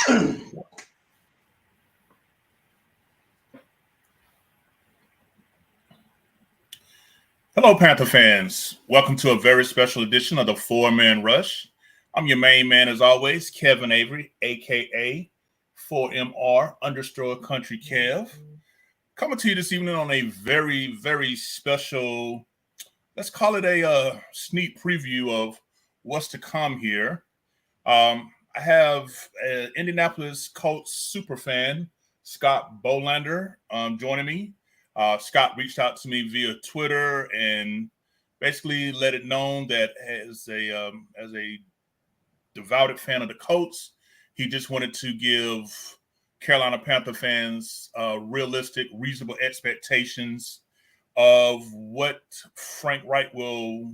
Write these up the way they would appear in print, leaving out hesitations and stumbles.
Hello, Panther fans. Welcome to a very special edition of the Four-Man Rush. I'm your main man, as always, Kevin Avery, a.k.a. 4MR underscore Country Kev. Coming to you this evening on a very, very special, let's call it a sneak preview of what's to come here. I have an Indianapolis Colts superfan, Scott Bolander, joining me. Scott reached out to me via Twitter and basically let it known that as a devoted fan of the Colts, he just wanted to give Carolina Panther fans realistic, reasonable expectations of what Frank Reich will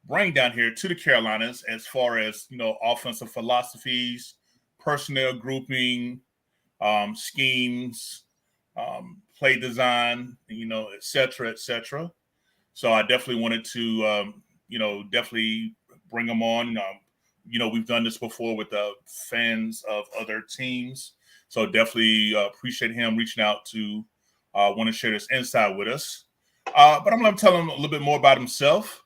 bring down here to the Carolinas as far as, offensive philosophies, personnel grouping, schemes, play design, et cetera, et cetera. So I definitely wanted to, definitely bring them on. We've done this before with fans of other teams. So definitely appreciate him reaching out to want to share this insight with us. But I'm going to tell him a little bit more about himself.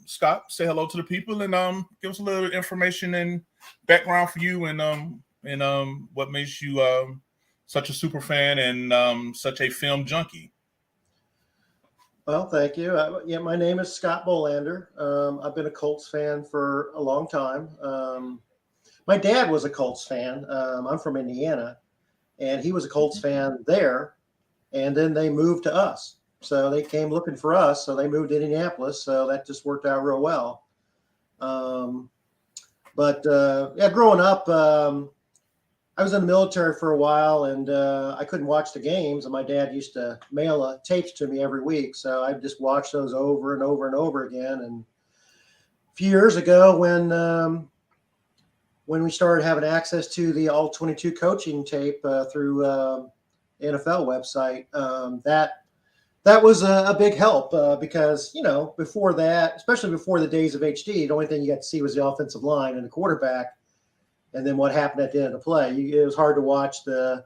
Scott, say hello to the people and give us a little information and background for you and what makes you such a super fan and such a film junkie. Well, thank you. My name is Scott Bolander. I've been a Colts fan for a long time. My dad was a Colts fan. I'm from Indiana, and he was a Colts fan there, and then they moved to us. So they came looking for us. So they moved to Indianapolis. So that just worked out real well. Growing up, I was in the military for a while, and I couldn't watch the games. And my dad used to mail tapes to me every week. So I just watched those over and over and over again. And a few years ago, when we started having access to the all 22 coaching tape through NFL website, that was a big help because, before that, especially before the days of HD, the only thing you got to see was the offensive line and the quarterback, and then what happened at the end of the play. It was hard to watch the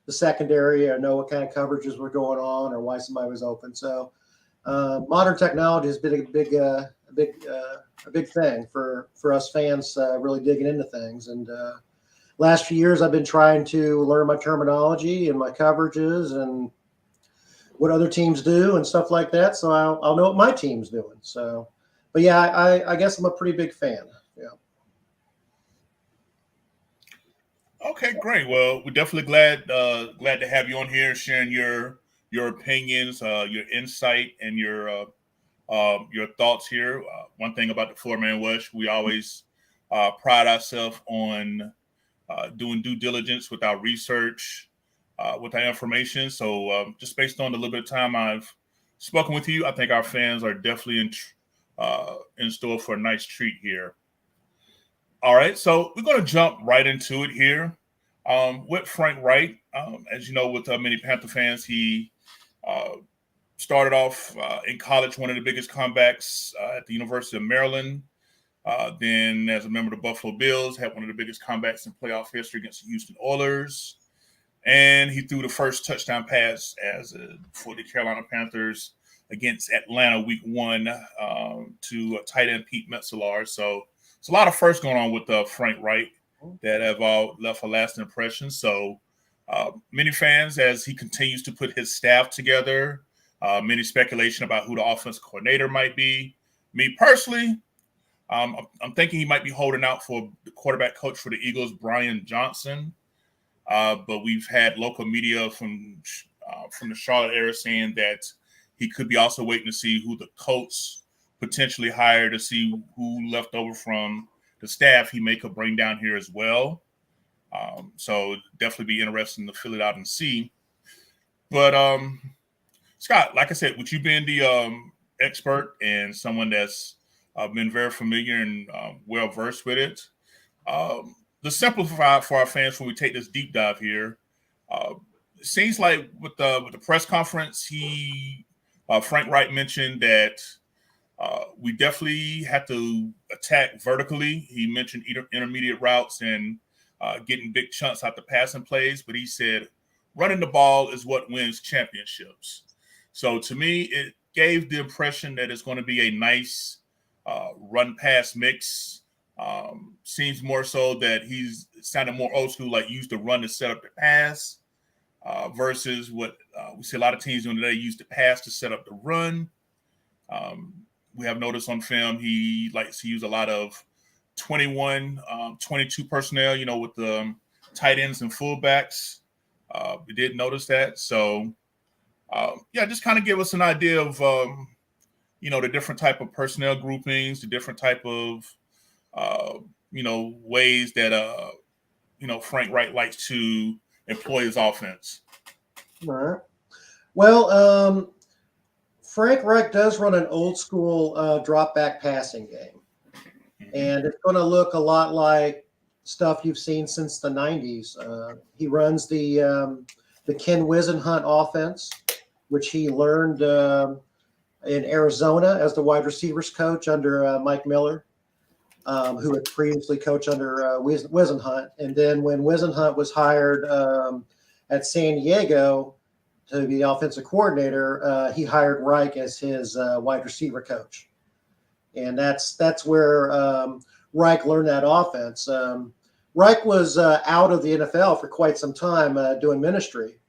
secondary or know what kind of coverages were going on or why somebody was open. So modern technology has been a big thing for us fans really digging into things. And last few years, I've been trying to learn my terminology and my coverages and what other teams do and stuff like that. So I'll know what my team's doing. So, but yeah, I guess I'm a pretty big fan. Yeah. Okay, great. Well, we're definitely glad to have you on here, sharing your opinions, your insight, and your thoughts here. One thing about the Four-Man Rush, we always pride ourselves on doing due diligence with our research, with our information. So just based on the little bit of time I've spoken with you, I think our fans are definitely in store for a nice treat here. All right, so we're going to jump right into it here with Frank Reich. As you know, with many Panther fans, he started off in college, one of the biggest comebacks at the University of Maryland. Then as a member of the Buffalo Bills, had one of the biggest comebacks in playoff history against the Houston Oilers. And he threw the first touchdown pass for the Carolina Panthers against Atlanta week 1 to tight end Pete Metzelaar. So it's a lot of firsts going on with Frank Reich that have all left a lasting impression. So many fans, as he continues to put his staff together, many speculation about who the offensive coordinator might be. Me personally, I'm thinking he might be holding out for the quarterback coach for the Eagles, Brian Johnson. But we've had local media from the Charlotte area saying that he could be also waiting to see who the Colts potentially hire to see who left over from the staff he may could bring down here as well. So definitely be interesting to fill it out and see. But Scott, like I said, with you being the expert and someone that's been very familiar and well-versed with it, to simplify for our fans when we take this deep dive here, it seems like with the press conference, Frank Reich mentioned that we definitely have to attack vertically. He mentioned intermediate routes and getting big chunks out the passing plays, but he said running the ball is what wins championships. So to me, it gave the impression that it's going to be a nice run pass mix. Seems more so that he's sounded more old school, like use the run to set up the pass, versus what we see a lot of teams doing today, use the pass to set up the run. We have noticed on film he likes to use a lot of 21, 22 personnel, with the tight ends and fullbacks. We did notice that. So, just kind of give us an idea of, the different type of personnel groupings, the different type of, ways that, Frank Reich likes to employ his offense. All right. Well, Frank Reich does run an old school drop back passing game. And it's going to look a lot like stuff you've seen since the 90s. He runs the Ken Wisenhunt offense, which he learned in Arizona as the wide receivers coach under Mike Miller, who had previously coached under Wisenhunt. And then when Wisenhunt was hired at San Diego to be the offensive coordinator, he hired Reich as his wide receiver coach. And that's where Reich learned that offense. Reich was out of the NFL for quite some time doing ministry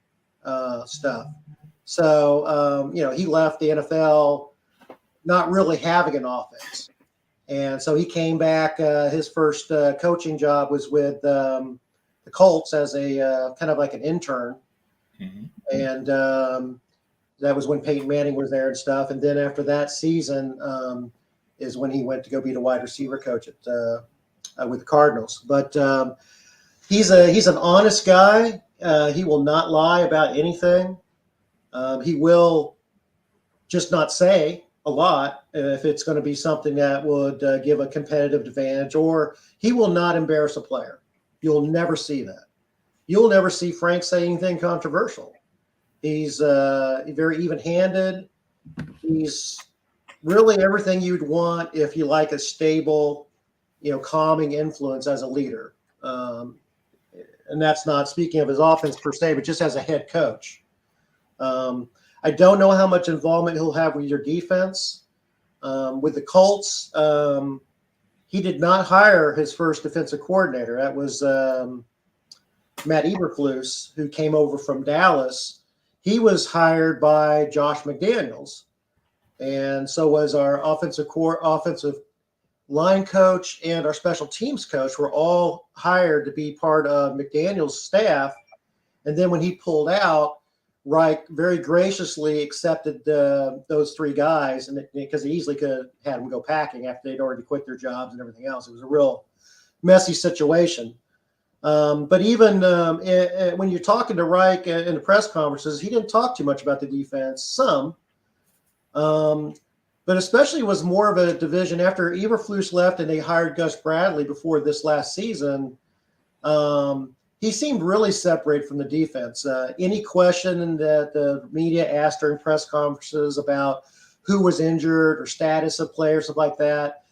stuff. So, he left the NFL not really having an offense. And so he came back. His first coaching job was with the Colts as a kind of like an intern. Mm-hmm. And that was when Peyton Manning was there and stuff. And then after that season, is when he went to go be the wide receiver coach with the Cardinals. But he's an honest guy. He will not lie about anything. He will just not say a lot if it's going to be something that would give a competitive advantage, or he will not embarrass a player. You'll never see that. You'll never see Frank say anything controversial. He's very even-handed. He's really everything you'd want if you like a stable, calming influence as a leader. And that's not speaking of his offense per se, but just as a head coach. I don't know how much involvement he'll have with your defense. With the Colts, he did not hire his first defensive coordinator. That was Matt Eberflus, who came over from Dallas. He was hired by Josh McDaniels. And so was our offensive line coach and our special teams coach were all hired to be part of McDaniel's staff. And then when he pulled out, Reich very graciously accepted those three guys, and because he easily could have had them go packing after they'd already quit their jobs and everything else. It was a real messy situation. But even when you're talking to Reich in the press conferences, he didn't talk too much about the defense. Some. But especially was more of a division after Eberflus left and they hired Gus Bradley before this last season. He seemed really separated from the defense. Any question that the media asked during press conferences about who was injured or status of players, stuff like that,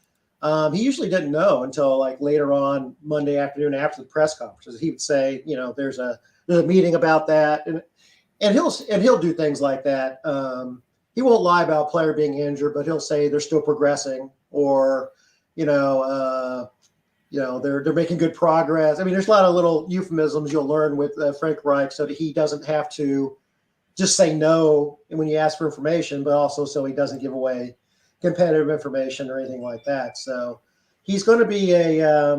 he usually didn't know until like later on Monday afternoon after the press conferences. He would say, there's a meeting about that, and he'll do things like that. He won't lie about a player being injured, but he'll say they're still progressing, or they're making good progress. I mean, there's a lot of little euphemisms you'll learn with Frank Reich, so that he doesn't have to just say no when you ask for information, but also so he doesn't give away competitive information or anything like that. So he's going to be a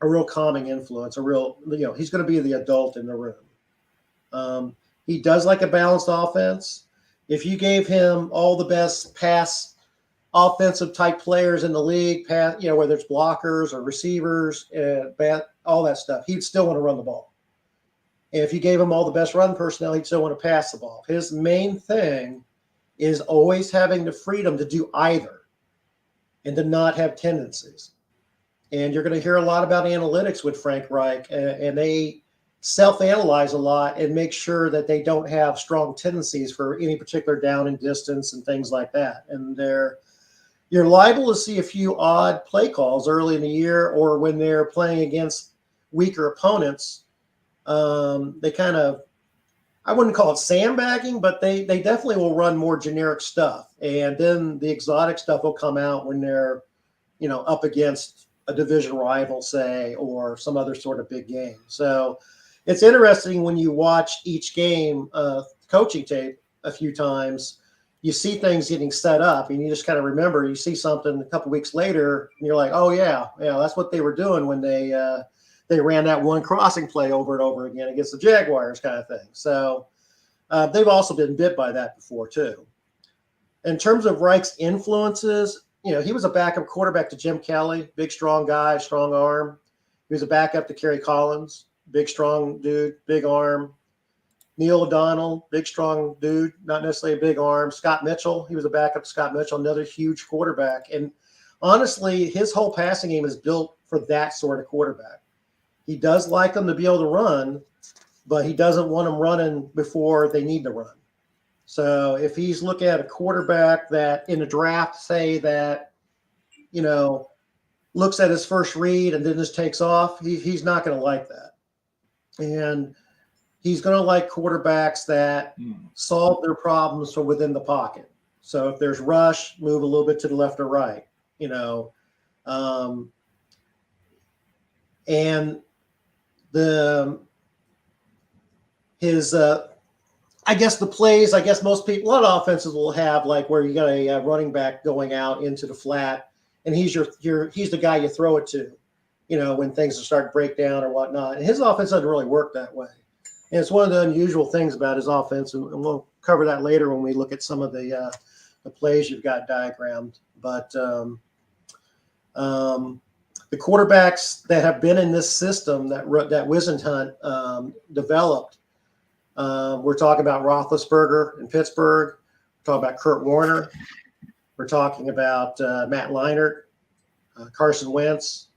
real calming influence, he's going to be the adult in the room. He does like a balanced offense. If you gave him all the best pass offensive type players in the league, whether it's blockers or receivers, all that stuff, he'd still want to run the ball. And if you gave him all the best run personnel, he'd still want to pass the ball. His main thing is always having the freedom to do either and to not have tendencies. And you're going to hear a lot about analytics with Frank Reich, and they self-analyze a lot and make sure that they don't have strong tendencies for any particular down and distance and things like that. And you're liable to see a few odd play calls early in the year, or when they're playing against weaker opponents, they kind of, I wouldn't call it sandbagging, but they definitely will run more generic stuff. And then the exotic stuff will come out when they're, up against a division rival, say, or some other sort of big game. So it's interesting when you watch each game coaching tape a few times, you see things getting set up and you just kind of remember, you see something a couple weeks later and you're like, oh yeah, that's what they were doing when they ran that one crossing play over and over again against the Jaguars kind of thing. So they've also been bit by that before too. In terms of Reich's influences, he was a backup quarterback to Jim Kelly, big, strong guy, strong arm. He was a backup to Kerry Collins, big, strong dude, big arm. Neil O'Donnell, big, strong dude, not necessarily a big arm. Scott Mitchell, he was a backup to Scott Mitchell, another huge quarterback. And honestly, his whole passing game is built for that sort of quarterback. He does like them to be able to run, but he doesn't want them running before they need to run. So if he's looking at a quarterback that in a draft, say that, looks at his first read and then just takes off, he's not going to like that. And he's going to like quarterbacks that solve their problems from within the pocket. So if there's rush, move a little bit to the left or right, and I guess the plays, most people, a lot of offenses will have like where you got a running back going out into the flat and he's he's the guy you throw it to, when things start to break down or whatnot. And his offense doesn't really work that way. And it's one of the unusual things about his offense, and we'll cover that later when we look at some of the plays you've got diagrammed. But the quarterbacks that have been in this system that Wisenhunt developed, we're talking about Roethlisberger in Pittsburgh. We're talking about Kurt Warner. We're talking about Matt Leinart, Carson Wentz,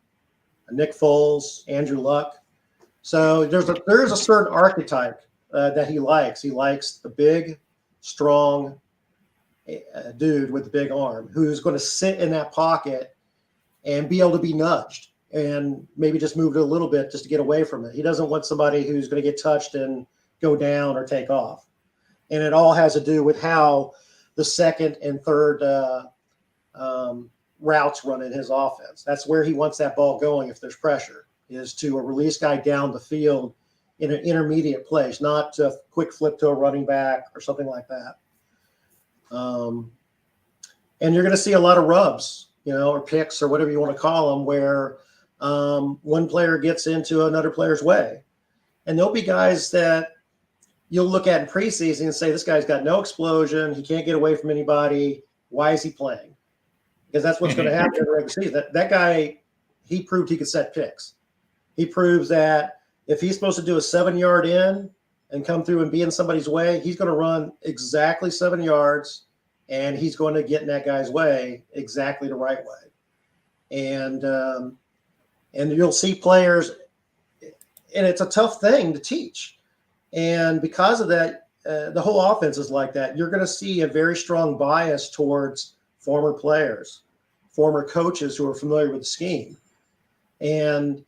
Nick Foles, Andrew Luck. So there's a certain archetype that he likes. He likes the big, strong dude with the big arm who's going to sit in that pocket and be able to be nudged and maybe just move it a little bit just to get away from it. He doesn't want somebody who's going to get touched and go down or take off. And it all has to do with how the second and third routes run in his offense. That's where he wants that ball going if there's pressure, is to a release guy down the field in an intermediate place, not a quick flip to a running back or something like that. And you're going to see a lot of rubs, or picks or whatever you want to call them, where one player gets into another player's way. And there'll be guys that you'll look at in preseason and say, this guy's got no explosion. He can't get away from anybody. Why is he playing? Because that's what's going to happen in the regular season. That guy, he proved he could set picks. He proves that if he's supposed to do a 7-yard in and come through and be in somebody's way, he's going to run exactly 7 yards, and he's going to get in that guy's way exactly the right way. And you'll see players, and it's a tough thing to teach. And because of that, the whole offense is like that. You're going to see a very strong bias towards former players, former coaches who are familiar with the scheme. And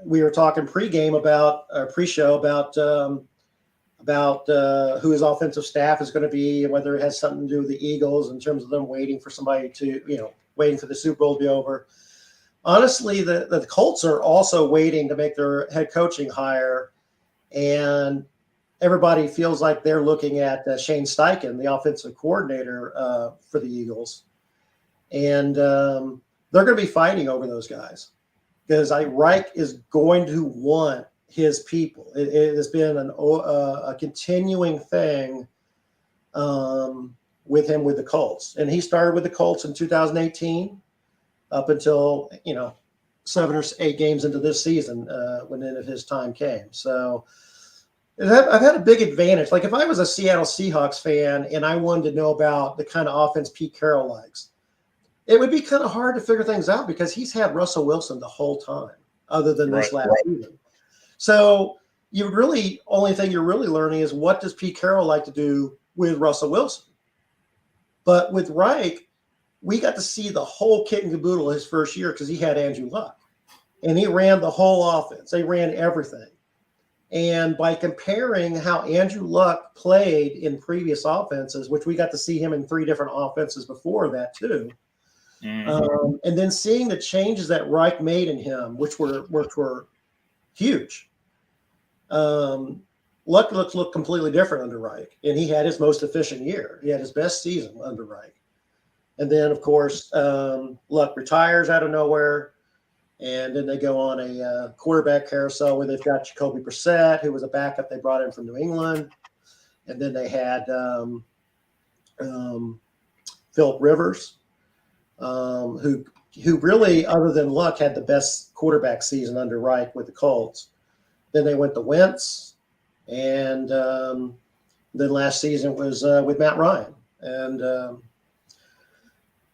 we were talking pre-show about who his offensive staff is going to be and whether it has something to do with the Eagles in terms of them waiting for somebody to, waiting for the Super Bowl to be over. Honestly, the Colts are also waiting to make their head coaching hire, and everybody feels like they're looking at Shane Steichen, the offensive coordinator for the Eagles. And they're going to be fighting over those guys because Reich is going to want his people. It has been a continuing thing with him with the Colts. And he started with the Colts in 2018 up until, 7 or 8 games into this season when the end of his time came. So I've had a big advantage. Like if I was a Seattle Seahawks fan and I wanted to know about the kind of offense Pete Carroll likes, it would be kind of hard to figure things out because he's had Russell Wilson the whole time other than this last season. So only thing you're really learning is what does Pete Carroll like to do with Russell Wilson? But with Reich, we got to see the whole kit and caboodle his first year because he had Andrew Luck. and he ran the whole offense. They ran everything. And by comparing how Andrew Luck played in previous offenses, which we got to see him in 3 different offenses before that too, and then seeing the changes that Reich made in him, which were huge. Luck looked completely different under Reich, and he had his most efficient year. He had his best season under Reich. And then, of course, Luck retires out of nowhere. And then they go on a quarterback carousel where they've got Jacoby Brissett, who was a backup they brought in from New England. And then they had Philip Rivers, who really, other than Luck, had the best quarterback season under Reich with the Colts. Then they went to Wentz, and then last season was with Matt Ryan.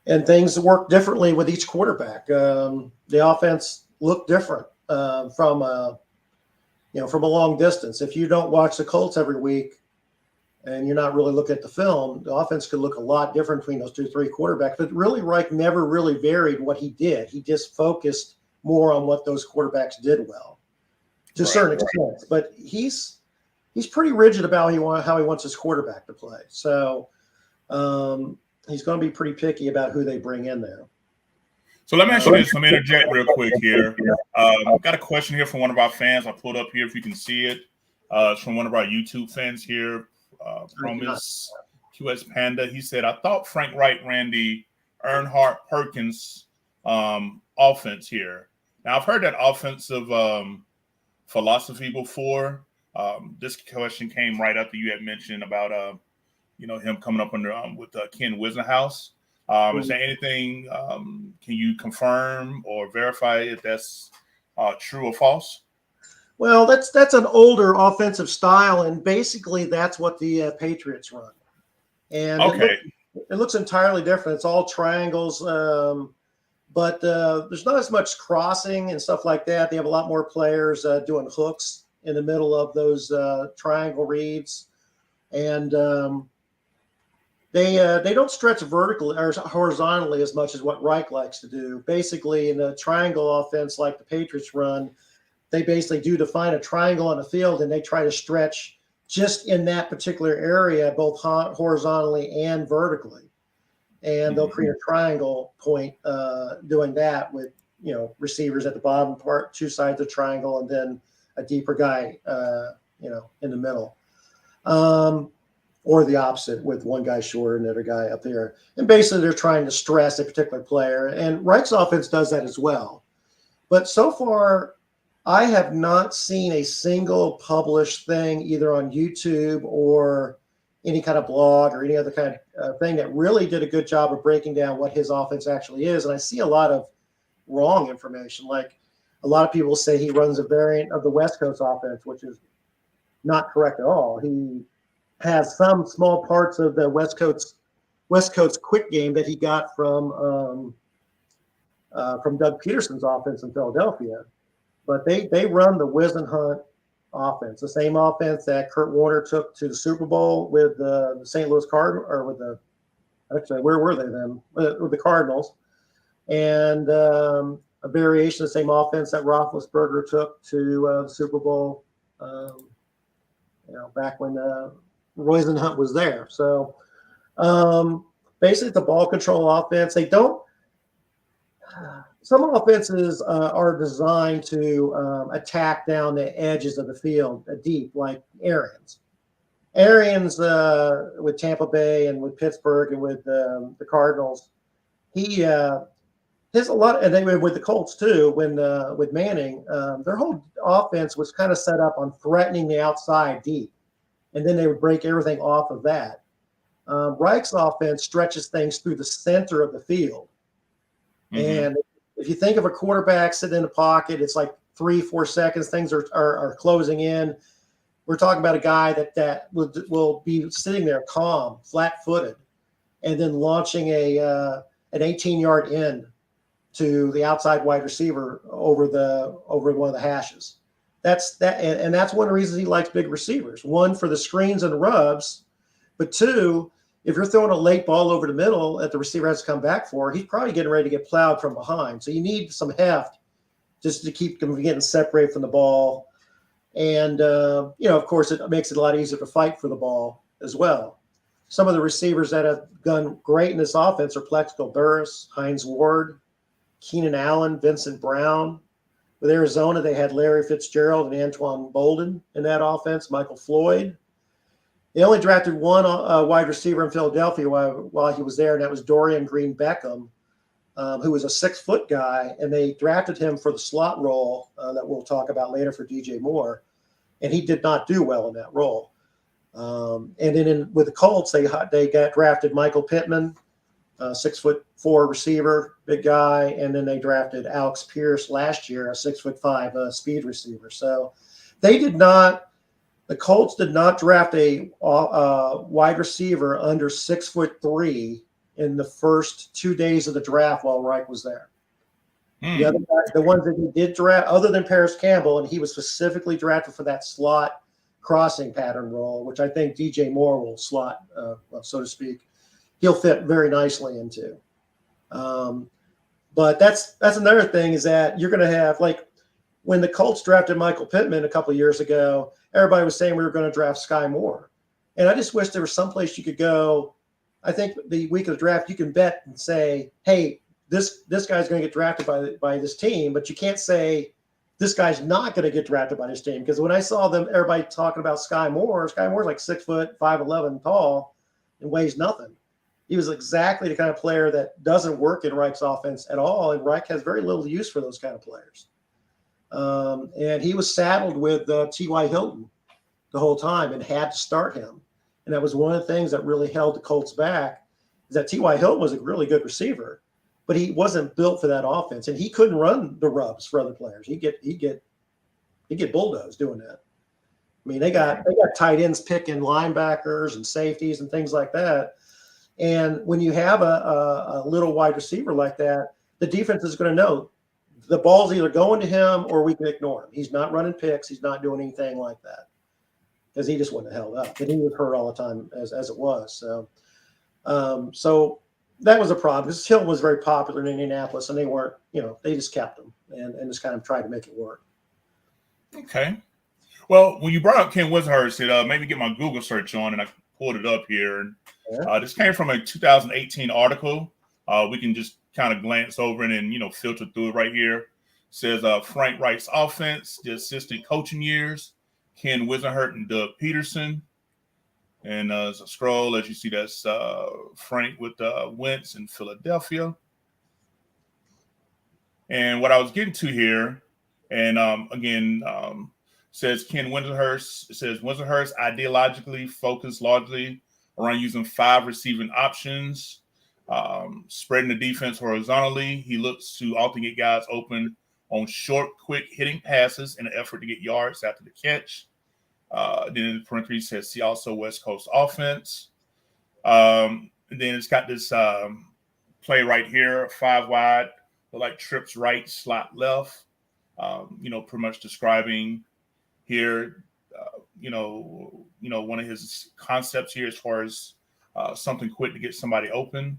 And things work differently with each quarterback. The offense looked different from a long distance. If you don't watch the Colts every week and you're not really looking at the film, the offense could look a lot different between those 2-3 quarterbacks. But really, Reich never really varied what he did. He just focused more on what those quarterbacks did well, to a certain extent. But he's pretty rigid about how he wants his quarterback to play. So. He's going to be pretty picky about who they bring in there. So let me ask you this. Let me interject real quick here. I've got a question here from one of our fans. I pulled up here if you can see it. It's from one of our YouTube fans here, Promise QS Panda. He said, I thought Frank Wright ran the Earnhardt Perkins offense here. Now, I've heard that offensive philosophy before. This question came right after you had mentioned about him coming up under with Ken Wisenhouse. Is there anything, can you confirm or verify if that's true or false? Well, that's an older offensive style, and basically that's what the Patriots run. And it looks entirely different. It's all triangles, but there's not as much crossing and stuff like that. They have a lot more players doing hooks in the middle of those triangle reads. And they don't stretch vertically or horizontally as much as what Reich likes to do. Basically, in a triangle offense like the Patriots run, they basically do define a triangle on the field, and they try to stretch just in that particular area, both horizontally and vertically. And they'll create a triangle point doing that with, receivers at the bottom part, 2 sides of the triangle, and then a deeper guy, in the middle. Or the opposite, with one guy short and the other guy up there. And basically they're trying to stress a particular player. And Reich's offense does that as well. But so far, I have not seen a single published thing either on YouTube or any kind of blog or any other kind of thing that really did a good job of breaking down what his offense actually is. And I see a lot of wrong information. Like a lot of people say he runs a variant of the West Coast offense, which is not correct at all. He has some small parts of the West Coast quick game that he got from Doug Peterson's offense in Philadelphia, but they run the Wisenhunt offense, the same offense that Kurt Warner took to the Super Bowl with the St. Louis Cardinals, or where were they then? With the Cardinals, and a variation of the same offense that Roethlisberger took to the Super Bowl, back when Wisenhunt was there. So basically it's a ball control offense. Some offenses are designed to attack down the edges of the field deep, like Arians. With Tampa Bay and with Pittsburgh and with the Cardinals, he has a lot, and they were with the Colts too. When with Manning, their whole offense was kind of set up on threatening the outside deep, and then they would break everything off of that. Reich's offense stretches things through the center of the field. Mm-hmm. And if you think of a quarterback sitting in the pocket, it's like 3-4 seconds. Things are closing in. We're talking about a guy that will be sitting there calm, flat-footed, and then launching an 18-yard end to the outside wide receiver over one of the hashes. That's one of the reasons he likes big receivers. One, for the screens and rubs, but two, if you're throwing a late ball over the middle that the receiver has to come back for, he's probably getting ready to get plowed from behind. So you need some heft just to keep them getting separated from the ball. And, of course, it makes it a lot easier to fight for the ball as well. Some of the receivers that have done great in this offense are Plexico Burris, Hines Ward, Keenan Allen, Vincent Brown. With Arizona, they had Larry Fitzgerald and Antoine Bolden in that offense, Michael Floyd. They only drafted one wide receiver in Philadelphia while he was there, and that was Dorian Green Beckham, who was a 6-foot guy, and they drafted him for the slot role that we'll talk about later for DJ Moore, and he did not do well in that role. And then with the Colts, they got drafted Michael Pittman, 6'4" receiver, big guy, and then they drafted Alex Pierce last year, a 6'5" speed receiver. So the Colts did not draft a wide receiver under 6'3" in the first 2 days of the draft while Reich was there. The other guys, the ones that he did draft, other than Paris Campbell, and he was specifically drafted for that slot crossing pattern role, which I think DJ Moore will slot, so to speak. He'll fit very nicely into. But that's another thing is that you're going to have, like, when the Colts drafted Michael Pittman a couple of years ago, everybody was saying we were going to draft Sky Moore. And I just wish there was someplace you could go. I think the week of the draft, you can bet and say, hey, this guy's going to get drafted by this team, but you can't say this guy's not going to get drafted by this team. Because when I saw everybody talking about Sky Moore's like 6 foot, 5'11" tall and weighs nothing. He was exactly the kind of player that doesn't work in Reich's offense at all, and Reich has very little use for those kind of players. And he was saddled with T.Y. Hilton the whole time and had to start him. And that was one of the things that really held the Colts back, is that T.Y. Hilton was a really good receiver, but he wasn't built for that offense, and he couldn't run the rubs for other players. He'd get bulldozed doing that. I mean, they got tight ends picking linebackers and safeties and things like that. And when you have a little wide receiver like that, the defense is going to know the ball's either going to him or we can ignore him. He's not running picks. He's not doing anything like that because he just wasn't held up. And he was hurt all the time as it was. So that was a problem because Hilton was very popular in Indianapolis, and they weren't, they just kept him and just kind of tried to make it work. Okay. Well, when you brought up Ken Wisenhurst, it made me get my Google search on, and I pulled it up here. And this came from a 2018 article. We can just kind of glance over it and, filter through it right here. It says Frank Reich's offense, the assistant coaching years, Ken Wisenhurst and Doug Peterson. And as a scroll, as you see, that's Frank with Wentz in Philadelphia. And what I was getting to here, and again, says Ken Wisenhurst. It says Wisenhurst ideologically focused largely around using 5 receiving options, spreading the defense horizontally. He looks to often get guys open on short, quick hitting passes in an effort to get yards after the catch. Then in parentheses says see also West Coast offense. And then it's got this play right here, 5 wide, like trips right, slot left. Pretty much describing here, one of his concepts here as far as something quick to get somebody open.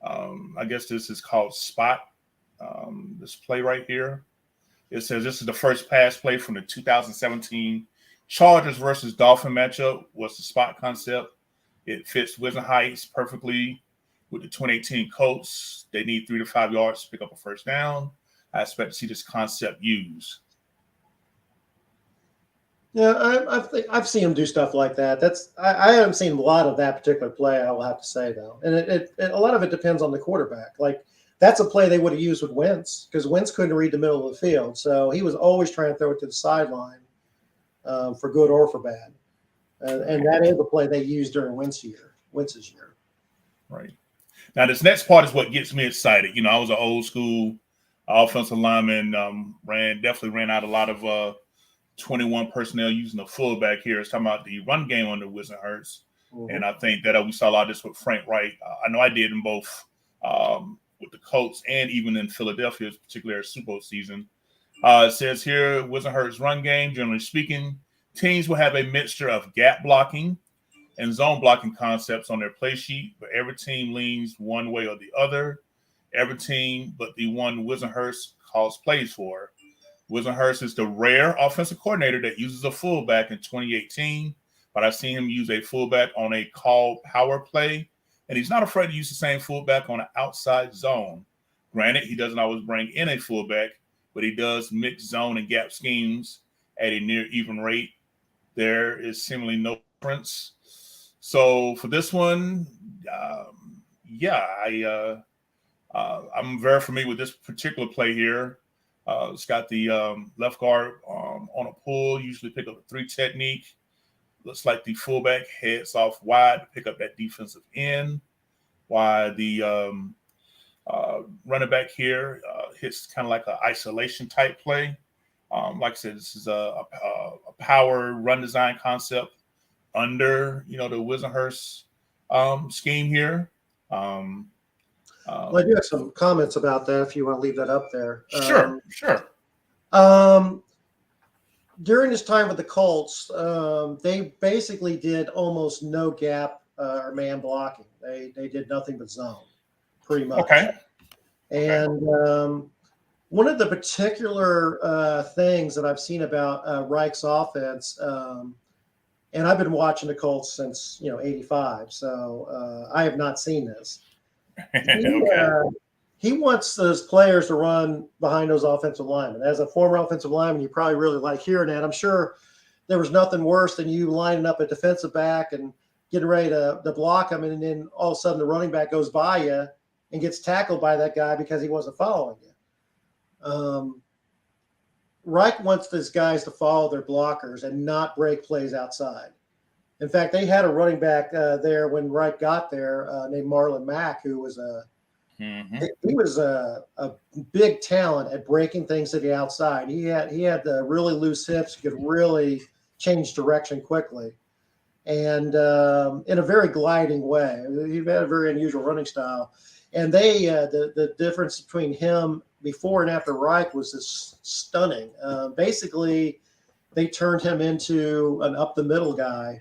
I guess this is called spot. This play right here. It says this is the first pass play from the 2017 Chargers versus Dolphin matchup. Was the spot concept? It fits Wisenhurst perfectly with the 2018 Colts. They need 3 to 5 yards to pick up a first down. I expect to see this concept used. Yeah, I've seen him do stuff like that. I haven't seen a lot of that particular play, I will have to say, though. And a lot of it depends on the quarterback. Like, that's a play they would have used with Wentz because Wentz couldn't read the middle of the field. So he was always trying to throw it to the sideline for good or for bad. And that is a play they used during Wentz's year. Right. Now, this next part is what gets me excited. I was an old school offensive lineman, definitely ran out a lot of 21 personnel using the fullback here. It's talking about the run game under Wisenhurst. Mm-hmm. And I think that we saw a lot of this with Frank Reich. I know I did in both with the Colts and even in Philadelphia, particularly Super Bowl season. It says here, Wisenhurst's run game, generally speaking, teams will have a mixture of gap blocking and zone blocking concepts on their play sheet, but every team leans one way or the other. Every team but the one Wisenhurst calls plays for. Wisenhurst is the rare offensive coordinator that uses a fullback in 2018, but I've seen him use a fullback on a called power play, and he's not afraid to use the same fullback on an outside zone. Granted, he doesn't always bring in a fullback, but he does mix zone and gap schemes at a near even rate. There is seemingly no difference. So for this one, I'm very familiar with this particular play here. It's got the left guard on a pull, usually pick up a 3 technique. Looks like the fullback heads off wide to pick up that defensive end, while the running back here hits kind of like an isolation type play. Like I said, this is a power run design concept under the Wisenhurst scheme here. Well, I do have some comments about that if you want to leave that up there. Sure. During his time with the Colts, they basically did almost no gap or man blocking. They did nothing but zone, pretty much. Okay. And one of the particular things that I've seen about Reich's offense, and I've been watching the Colts since '85, so I have not seen this. He wants those players to run behind those offensive linemen. As a former offensive lineman, you probably really like hearing that. I'm sure there was nothing worse than you lining up a defensive back and getting ready to block him, and then all of a sudden the running back goes by you and gets tackled by that guy because he wasn't following you. Reich wants these guys to follow their blockers and not break plays outside. In fact, they had a running back there when Reich got there named Marlon Mack, who was he was a big talent at breaking things to the outside. He had the really loose hips, could really change direction quickly, and in a very gliding way. He had a very unusual running style. And they the difference between him before and after Reich was just stunning. Basically, they turned him into an up the middle guy,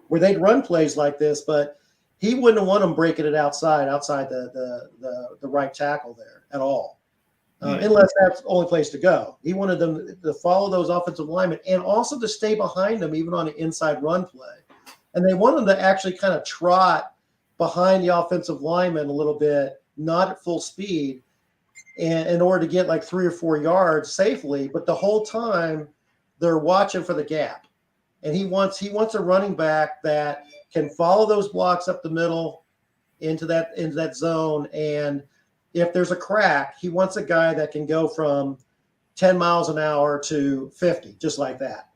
where they'd run plays like this, but he wouldn't want them breaking it outside the right tackle there at all, unless that's the only place to go. He wanted them to follow those offensive linemen and also to stay behind them even on an inside run play. And they wanted them to actually kind of trot behind the offensive lineman a little bit, not at full speed, and in order to get like 3 or 4 yards safely. But the whole time they're watching for the gap. And he wants a running back that can follow those blocks up the middle into that zone. And if there's a crack, he wants a guy that can go from 10 miles an hour to 50, just like that.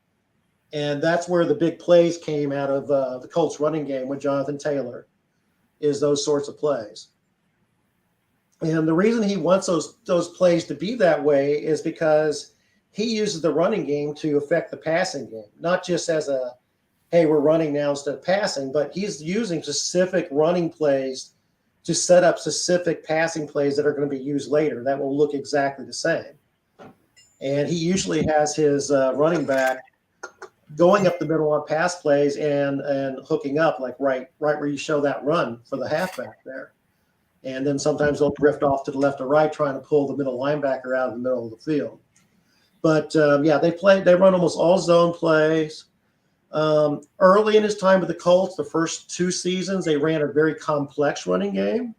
And that's where the big plays came out of the Colts running game with Jonathan Taylor, is those sorts of plays. And the reason he wants those plays to be that way is because he uses the running game to affect the passing game, not just as a, hey, we're running now instead of passing, but he's using specific running plays to set up specific passing plays that are going to be used later that will look exactly the same. And he usually has his running back going up the middle on pass plays and hooking up, like right where you show that run for the halfback there. And then sometimes they'll drift off to the left or right trying to pull the middle linebacker out of the middle of the field. But, they run almost all zone plays. Early in his time with the Colts, the first 2 seasons, they ran a very complex running game.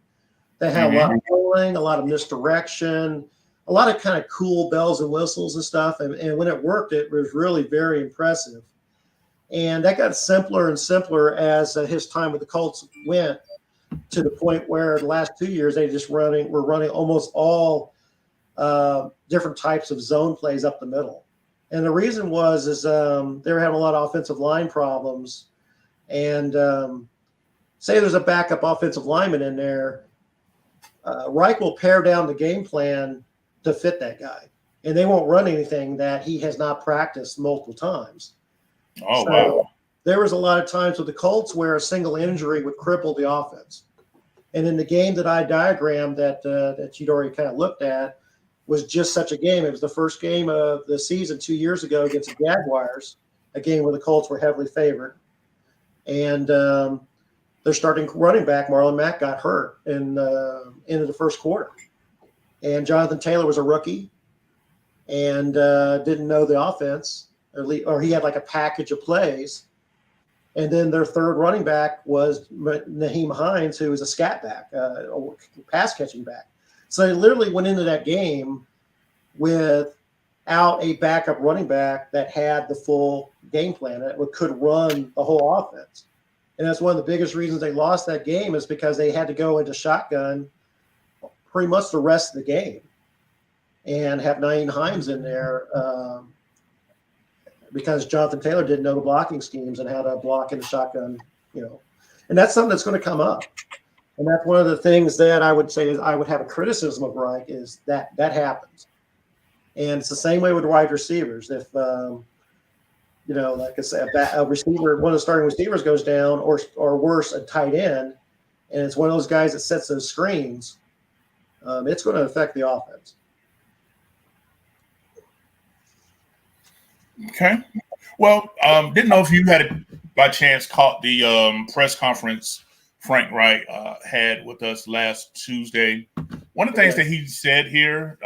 They had a lot of rolling, a lot of misdirection, a lot of kind of cool bells and whistles and stuff. And when it worked, it was really very impressive. And that got simpler and simpler as his time with the Colts went, to the point where the last 2 years they just were running almost all different types of zone plays up the middle. And the reason is they were having a lot of offensive line problems. And say there's a backup offensive lineman in there, Reich will pare down the game plan to fit that guy. And they won't run anything that he has not practiced multiple times. Oh, wow. There was a lot of times with the Colts where a single injury would cripple the offense. And in the game that I diagrammed that you'd already kind of looked at was just such a game. It was the first game of the season 2 years ago against the Jaguars, a game where the Colts were heavily favored. And their starting running back, Marlon Mack, got hurt in into the first quarter. And Jonathan Taylor was a rookie. and didn't know the offense, or he had like a package of plays. And then their third running back was Naheem Hines, who was a scat back, a pass catching back. So they literally went into that game without a backup running back that had the full game plan, that could run the whole offense. And that's one of the biggest reasons they lost that game, is because they had to go into shotgun pretty much the rest of the game and have Naeem Hines in there because Jonathan Taylor didn't know the blocking schemes and how to block in the shotgun, and that's something that's going to come up. And that's one of the things that I would say is I would have a criticism of Reich, is that happens. And it's the same way with wide receivers. If, like I said, a receiver, one of the starting receivers goes down, or worse, a tight end, and it's one of those guys that sets those screens, it's going to affect the offense. Okay. Well, didn't know if you had by chance caught the press conference Frank Reich had with us last Tuesday. One of the things that he said here,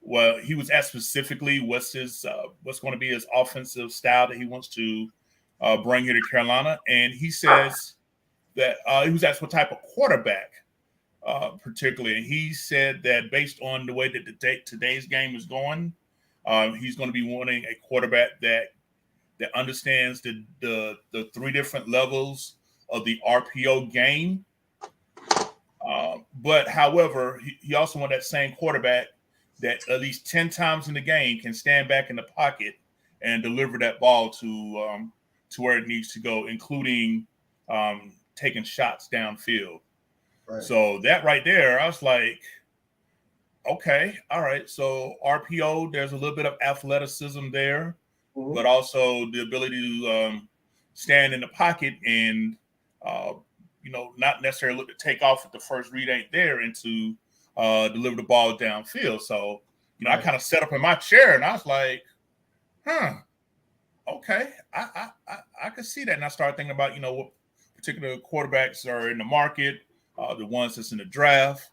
well, he was asked specifically what's going to be his offensive style that he wants to bring here to Carolina, and he says that he was asked what type of quarterback, particularly, and he said that based on the way that today's game is going, he's going to be wanting a quarterback that understands the three different levels of the RPO game. But however, he also wants that same quarterback that at least 10 times in the game can stand back in the pocket and deliver that ball to where it needs to go, including taking shots downfield. Right. So that right there, I was like, okay, all right. So RPO, there's a little bit of athleticism there, but also the ability to stand in the pocket and, not necessarily look to take off if the first read ain't there, and to deliver the ball downfield. So, I kind of set up in my chair and I was like, okay, I could see that. And I started thinking about, what particular quarterbacks are in the market, the ones that's in the draft.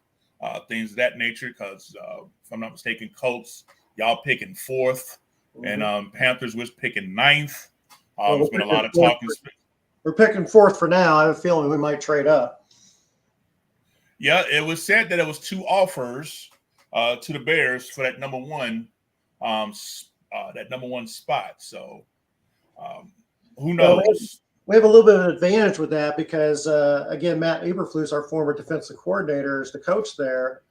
Things of that nature, because if I'm not mistaken, Colts, y'all picking 4th, and Panthers was picking 9th. There's been a lot of talking. We're picking 4th for now. I have a feeling we might trade up. Yeah, it was said that it was 2 offers to the Bears for that number one spot. So who knows? We have a little bit of an advantage with that because, again, Matt Eberflus, our former defensive coordinator, is the coach there.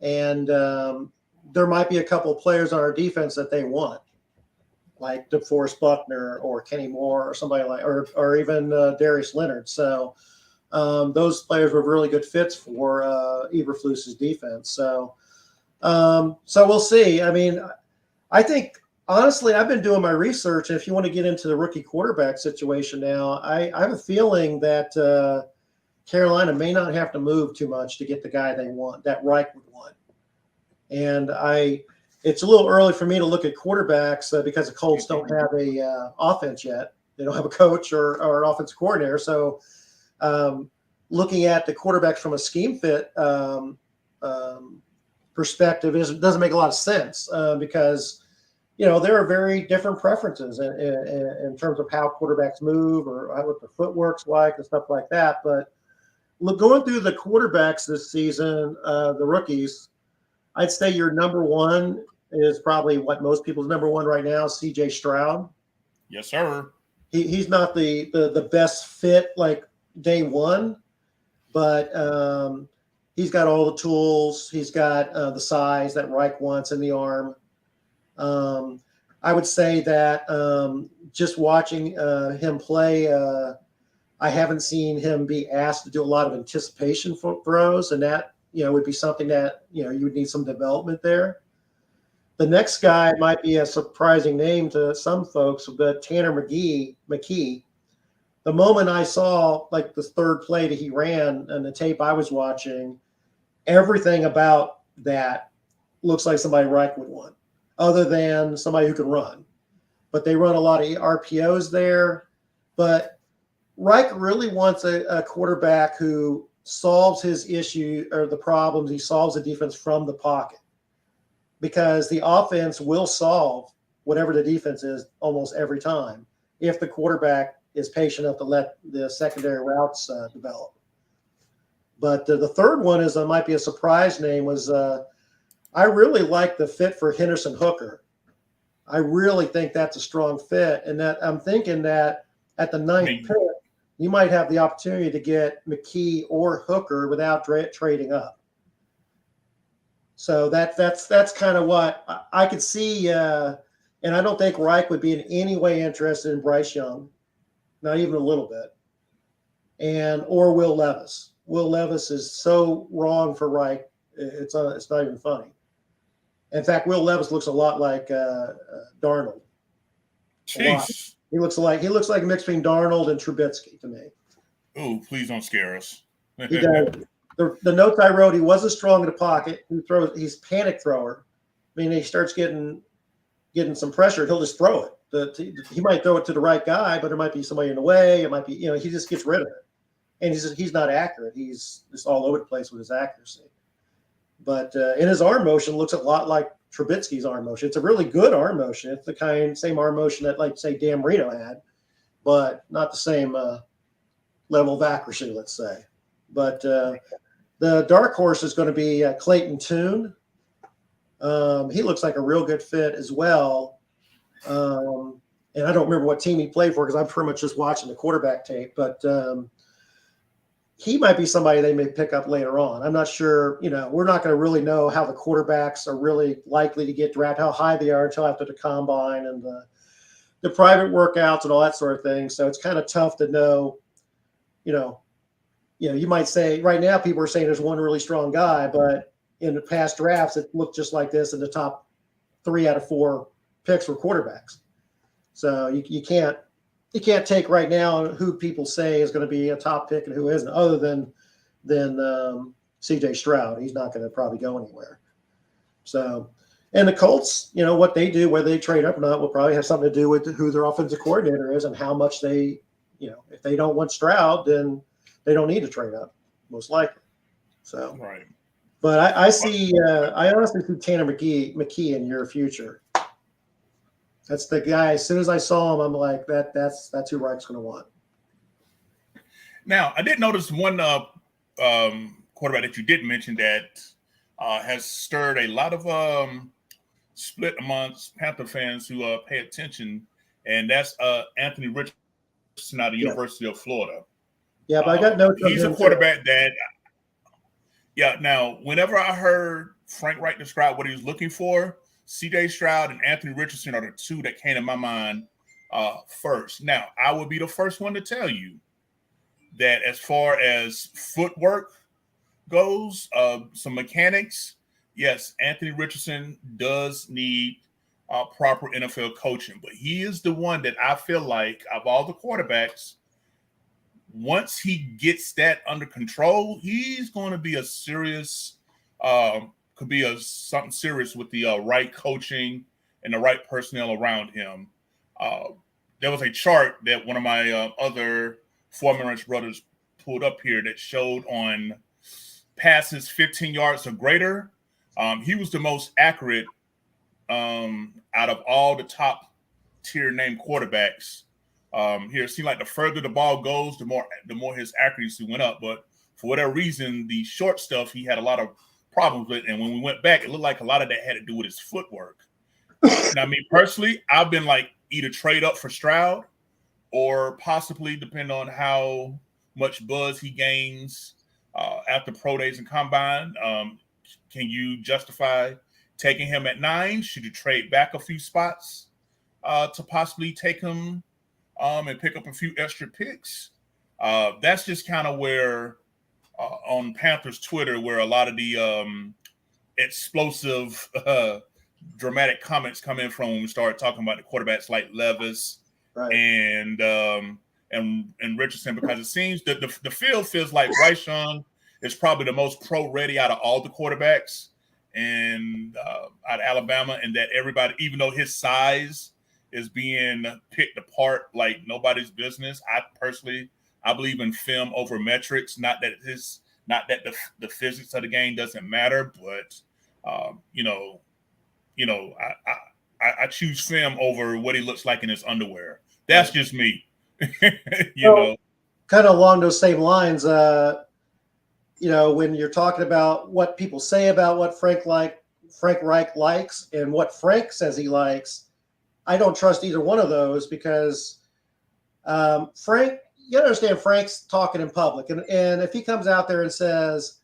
And there might be a couple of players on our defense that they want, like DeForest Buckner or Kenny Moore or somebody like, or even Darius Leonard. So those players were really good fits for Eberflus's defense. So we'll see. I mean, I think, honestly, I've been doing my research, and if you want to get into the rookie quarterback situation now, I have a feeling that Carolina may not have to move too much to get the guy they want, that Reich would want. And it's a little early for me to look at quarterbacks because the Colts don't have a offense yet. They don't have a coach or an offensive coordinator. So looking at the quarterbacks from a scheme fit perspective doesn't make a lot of sense because – there are very different preferences in terms of how quarterbacks move or what their footwork's like and stuff like that. But going through the quarterbacks this season, the rookies, I'd say your number one is probably what most people's number one right now is C.J. Stroud. Yes, sir. He's not the best fit like day one, but he's got all the tools. He's got the size that Reich wants in the arm. I would say that just watching him play, I haven't seen him be asked to do a lot of anticipation throws, and that would be something that you would need some development there. The next guy might be a surprising name to some folks, but Tanner McKee. The moment I saw like the third play that he ran and the tape I was watching, everything about that looks like somebody Reich would want, other than somebody who can run. But they run a lot of RPOs there. But Reich really wants a quarterback who solves his issue or the problems. He solves the defense from the pocket. because the offense will solve whatever the defense is almost every time if the quarterback is patient enough to let the secondary routes develop. But the third one is might be a surprise name was I really like the fit for Henderson Hooker. I really think that's a strong fit, and that I'm thinking that at the ninth pick, you might have the opportunity to get McKee or Hooker without trading up. So that's kind of what I could see. And I don't think Reich would be in any way interested in Bryce Young, not even a little bit, or Will Levis. Will Levis is so wrong for Reich. It's not even funny. In fact, Will Levis looks a lot like Darnold. Jeez. He looks like a mix between Darnold and Trubisky to me. Oh, please don't scare us. He does. The notes I wrote, he wasn't strong in the pocket. He's a panic thrower. I mean, he starts getting some pressure, he'll just throw it. He might throw it to the right guy, but there might be somebody in the way. It might be, he just gets rid of it. And he's not accurate. He's just all over the place with his accuracy. But in his arm motion, looks a lot like Trubisky's arm motion. It's a really good arm motion. It's the same arm motion that, like, say, Dan Marino had, but not the same level of accuracy, let's say. But the dark horse is going to be Clayton Tune. He looks like a real good fit as well. And I don't remember what team he played for because I'm pretty much just watching the quarterback tape. But he might be somebody they may pick up later on. I'm not sure. We're not going to really know how the quarterbacks are really likely to get drafted, how high they are until after the combine and the private workouts and all that sort of thing. So it's kind of tough to know. You might say right now people are saying there's one really strong guy, but in the past drafts it looked just like this, and the top 3 out of 4 picks were quarterbacks. So you can't take right now who people say is going to be a top pick and who isn't, other than CJ Stroud. He's not going to probably go anywhere. So, and the Colts, what they do, whether they trade up or not, will probably have something to do with who their offensive coordinator is and how much they, if they don't want Stroud, then they don't need to trade up, most likely. So, right. But I honestly see Tanner McKee in your future. That's the guy. As soon as I saw him, I'm like, that's who Reich's going to want. Now, I did notice one quarterback that you did mention that has stirred a lot of split amongst Panther fans who pay attention, and that's Anthony Richardson out of the University of Florida. Yeah, but I got notes on him. He's a quarterback that, now, whenever I heard Frank Reich describe what he was looking for, C.J. Stroud and Anthony Richardson are the two that came to my mind first. Now, I will be the first one to tell you that as far as footwork goes, some mechanics, yes, Anthony Richardson does need proper NFL coaching, but he is the one that I feel like of all the quarterbacks, once he gets that under control, he's going to be a serious could be something serious with the right coaching and the right personnel around him. There was a chart that one of my other former Ranch brothers pulled up here that showed on passes 15 yards or greater. He was the most accurate out of all the top tier named quarterbacks. Here, it seemed like the further the ball goes, the more his accuracy went up. But for whatever reason, the short stuff he had a lot of problems with, and when we went back, it looked like a lot of that had to do with his footwork. Now, me personally, I've been like either trade up for Stroud or possibly, depend on how much buzz he gains after pro days and combine. Can you justify taking him at 9? Should you trade back a few spots to possibly take him and pick up a few extra picks? That's just kind of where on Panthers Twitter, where a lot of the explosive, dramatic comments come in from when we start talking about the quarterbacks like Levis and Richardson, because it seems that the field feels like Bryce Young is probably the most pro ready out of all the quarterbacks and out of Alabama, and that everybody, even though his size is being picked apart like nobody's business, I believe in film over metrics. Not that the physics of the game doesn't matter, but you know, I choose film over what he looks like in his underwear. That's Right. just me. you So, know. kind of along those same lines, when you're talking about what people say about what Frank Reich likes and what Frank says he likes, I don't trust either one of those because Frank, you understand Frank's talking in public. And if he comes out there and says,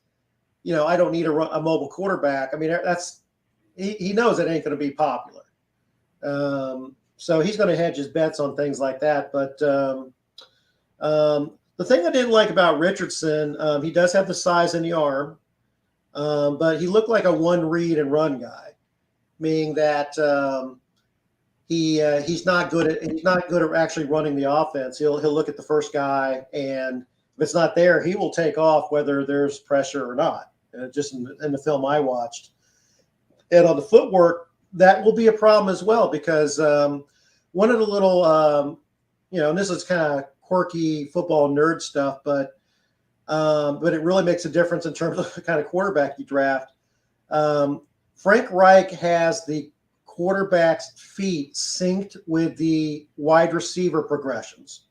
I don't need a mobile quarterback, I mean, he knows it ain't going to be popular. So he's going to hedge his bets on things like that. But the thing I didn't like about Richardson, he does have the size in the arm, but he looked like a one read and run guy, meaning that he's not good at actually running the offense. He'll look at the first guy, and if it's not there, he will take off whether there's pressure or not. Just in the film I watched, and on the footwork, that will be a problem as well because one of the little and this is kind of quirky football nerd stuff, but it really makes a difference in terms of the kind of quarterback you draft. Frank Reich has the quarterback's feet synced with the wide receiver progressions.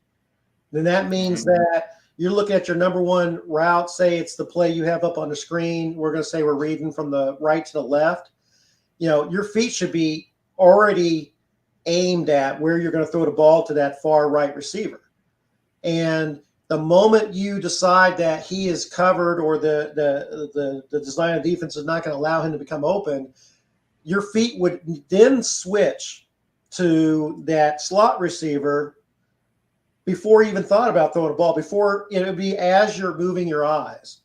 Then that means that you're looking at your number one route. Say it's the play you have up on the screen. We're going to say we're reading from the right to the left. Your feet should be already aimed at where you're going to throw the ball to that far right receiver. And the moment you decide that he is covered or the design of defense is not going to allow him to become open, your feet would then switch to that slot receiver before you even thought about throwing a ball, before it would be as you're moving your eyes.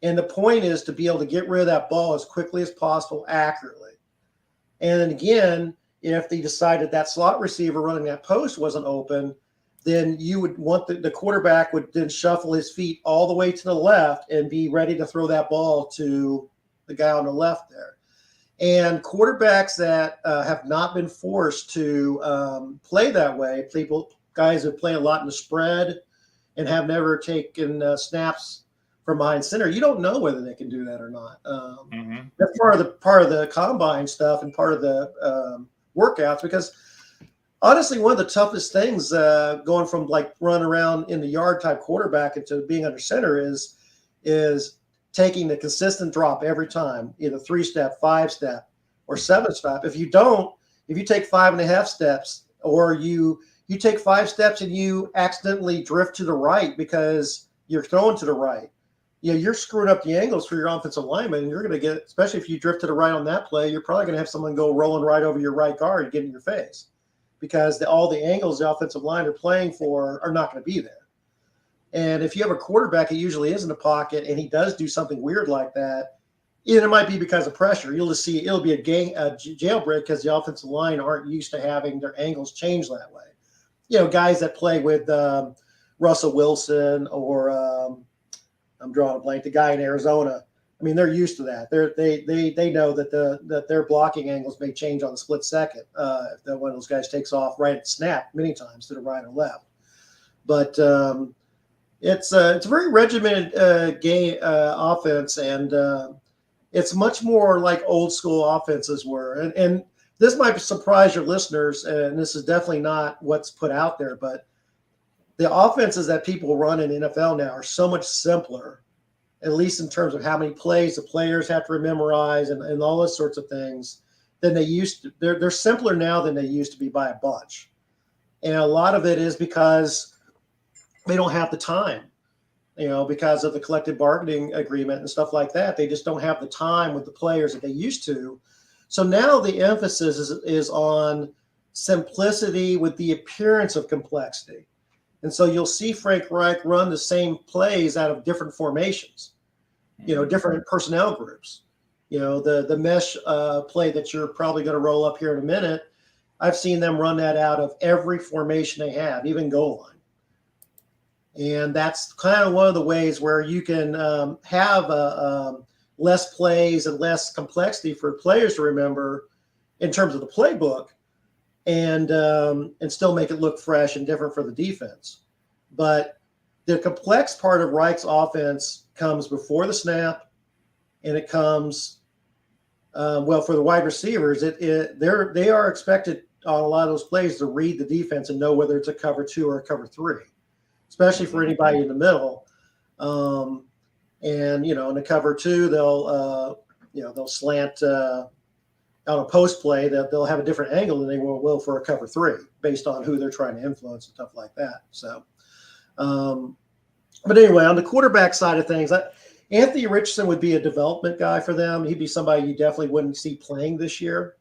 And the point is to be able to get rid of that ball as quickly as possible, accurately. And then again, if they decided that slot receiver running that post wasn't open, then you would want the quarterback would then shuffle his feet all the way to the left and be ready to throw that ball to the guy on the left there. And quarterbacks that have not been forced to play that way, guys who play a lot in the spread and have never taken snaps from behind center, you don't know whether they can do that or not. That's part of the combine stuff and part of the workouts, because honestly, one of the toughest things going from like run around in the yard type quarterback into being under center is taking the consistent drop every time, either 3-step, 5-step, or 7-step. If you take 5.5 steps, or you take 5 steps and you accidentally drift to the right because you're throwing to the right, you're screwing up the angles for your offensive lineman. And you're going to get, especially if you drift to the right on that play, you're probably going to have someone go rolling right over your right guard and get in your face, because all the angles the offensive line are playing for are not going to be there. And if you have a quarterback that usually is in the pocket and he does do something weird like that, it might be because of pressure. You'll just see it'll be a jailbreak because the offensive line aren't used to having their angles change that way. Guys that play with Russell Wilson or I'm drawing a blank, the guy in Arizona. I mean, they're used to that. They know that their blocking angles may change on the split second if one of those guys takes off right at snap many times to the right or left. But it's a very regimented game offense, and it's much more like old school offenses were. And this might surprise your listeners, and this is definitely not what's put out there, but the offenses that people run in NFL now are so much simpler, at least in terms of how many plays the players have to memorize and all those sorts of things, than they used to. They're simpler now than they used to be by a bunch. And a lot of it is because they don't have the time, because of the collective bargaining agreement and stuff like that. They just don't have the time with the players that they used to. So now the emphasis is on simplicity with the appearance of complexity. And so you'll see Frank Reich run the same plays out of different formations, different personnel groups. The mesh play that you're probably going to roll up here in a minute, I've seen them run that out of every formation they have, even goal line. And that's kind of one of the ways where you can have less plays and less complexity for players to remember in terms of the playbook, and still make it look fresh and different for the defense. But the complex part of Reich's offense comes before the snap, and it comes Well, for the wide receivers, they are expected on a lot of those plays to read the defense and know whether it's a cover 2 or a cover 3, especially for anybody in the middle. And in the cover 2, they'll slant on a post play that they'll have a different angle than they will for a cover 3 based on who they're trying to influence and stuff like that. So, but anyway, on the quarterback side of things, Anthony Richardson would be a development guy for them. He'd be somebody you definitely wouldn't see playing this year.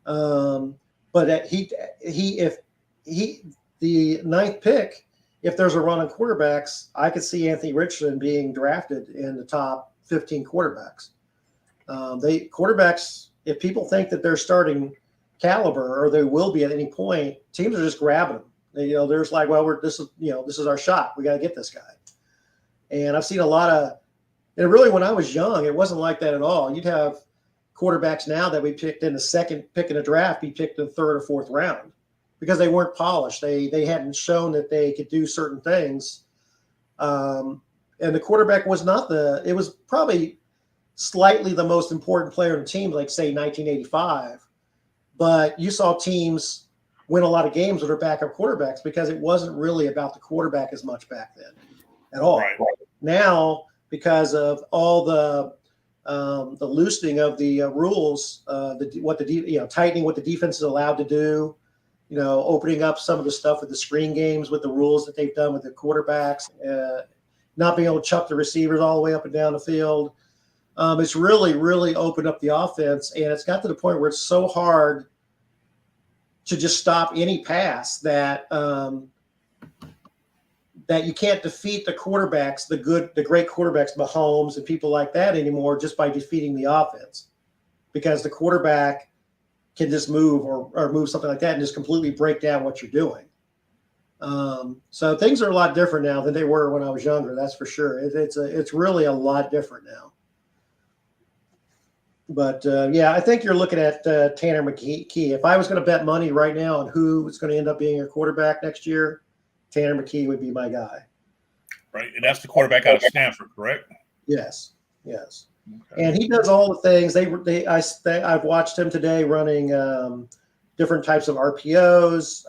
But if the 9th pick, if there's a run on quarterbacks, I could see Anthony Richardson being drafted in the top 15 quarterbacks. Quarterbacks, if people think that they're starting caliber or they will be at any point, teams are just grabbing them. There's like, well, this is our shot. We got to get this guy. And I've seen a lot of. And really, when I was young, it wasn't like that at all. You'd have quarterbacks now that we picked in the 2nd pick in the draft be picked in the 3rd or 4th round because they weren't polished. They hadn't shown that they could do certain things. And the quarterback was it was probably slightly the most important player in the team, like, say, 1985. But you saw teams win a lot of games with their backup quarterbacks because it wasn't really about the quarterback as much back then at all. Right. Now, because of all the loosening of the rules, tightening what the defense is allowed to do, opening up some of the stuff with the screen games with the rules that they've done with the quarterbacks, not being able to chuck the receivers all the way up and down the field. It's really, really opened up the offense, and it's got to the point where it's so hard to just stop any pass that you can't defeat the quarterbacks, the great quarterbacks, Mahomes and people like that anymore just by defeating the offense, because the quarterback can just move or move something like that and just completely break down what you're doing. So things are a lot different now than they were when I was younger. That's for sure. It's really a lot different now. But I think you're looking at Tanner McKee. If I was going to bet money right now on who is going to end up being your quarterback next year, Tanner McKee would be my guy. Right, and that's the quarterback out of Stanford, correct? Yes. Okay. And he does all the things. I've watched him today running different types of RPOs.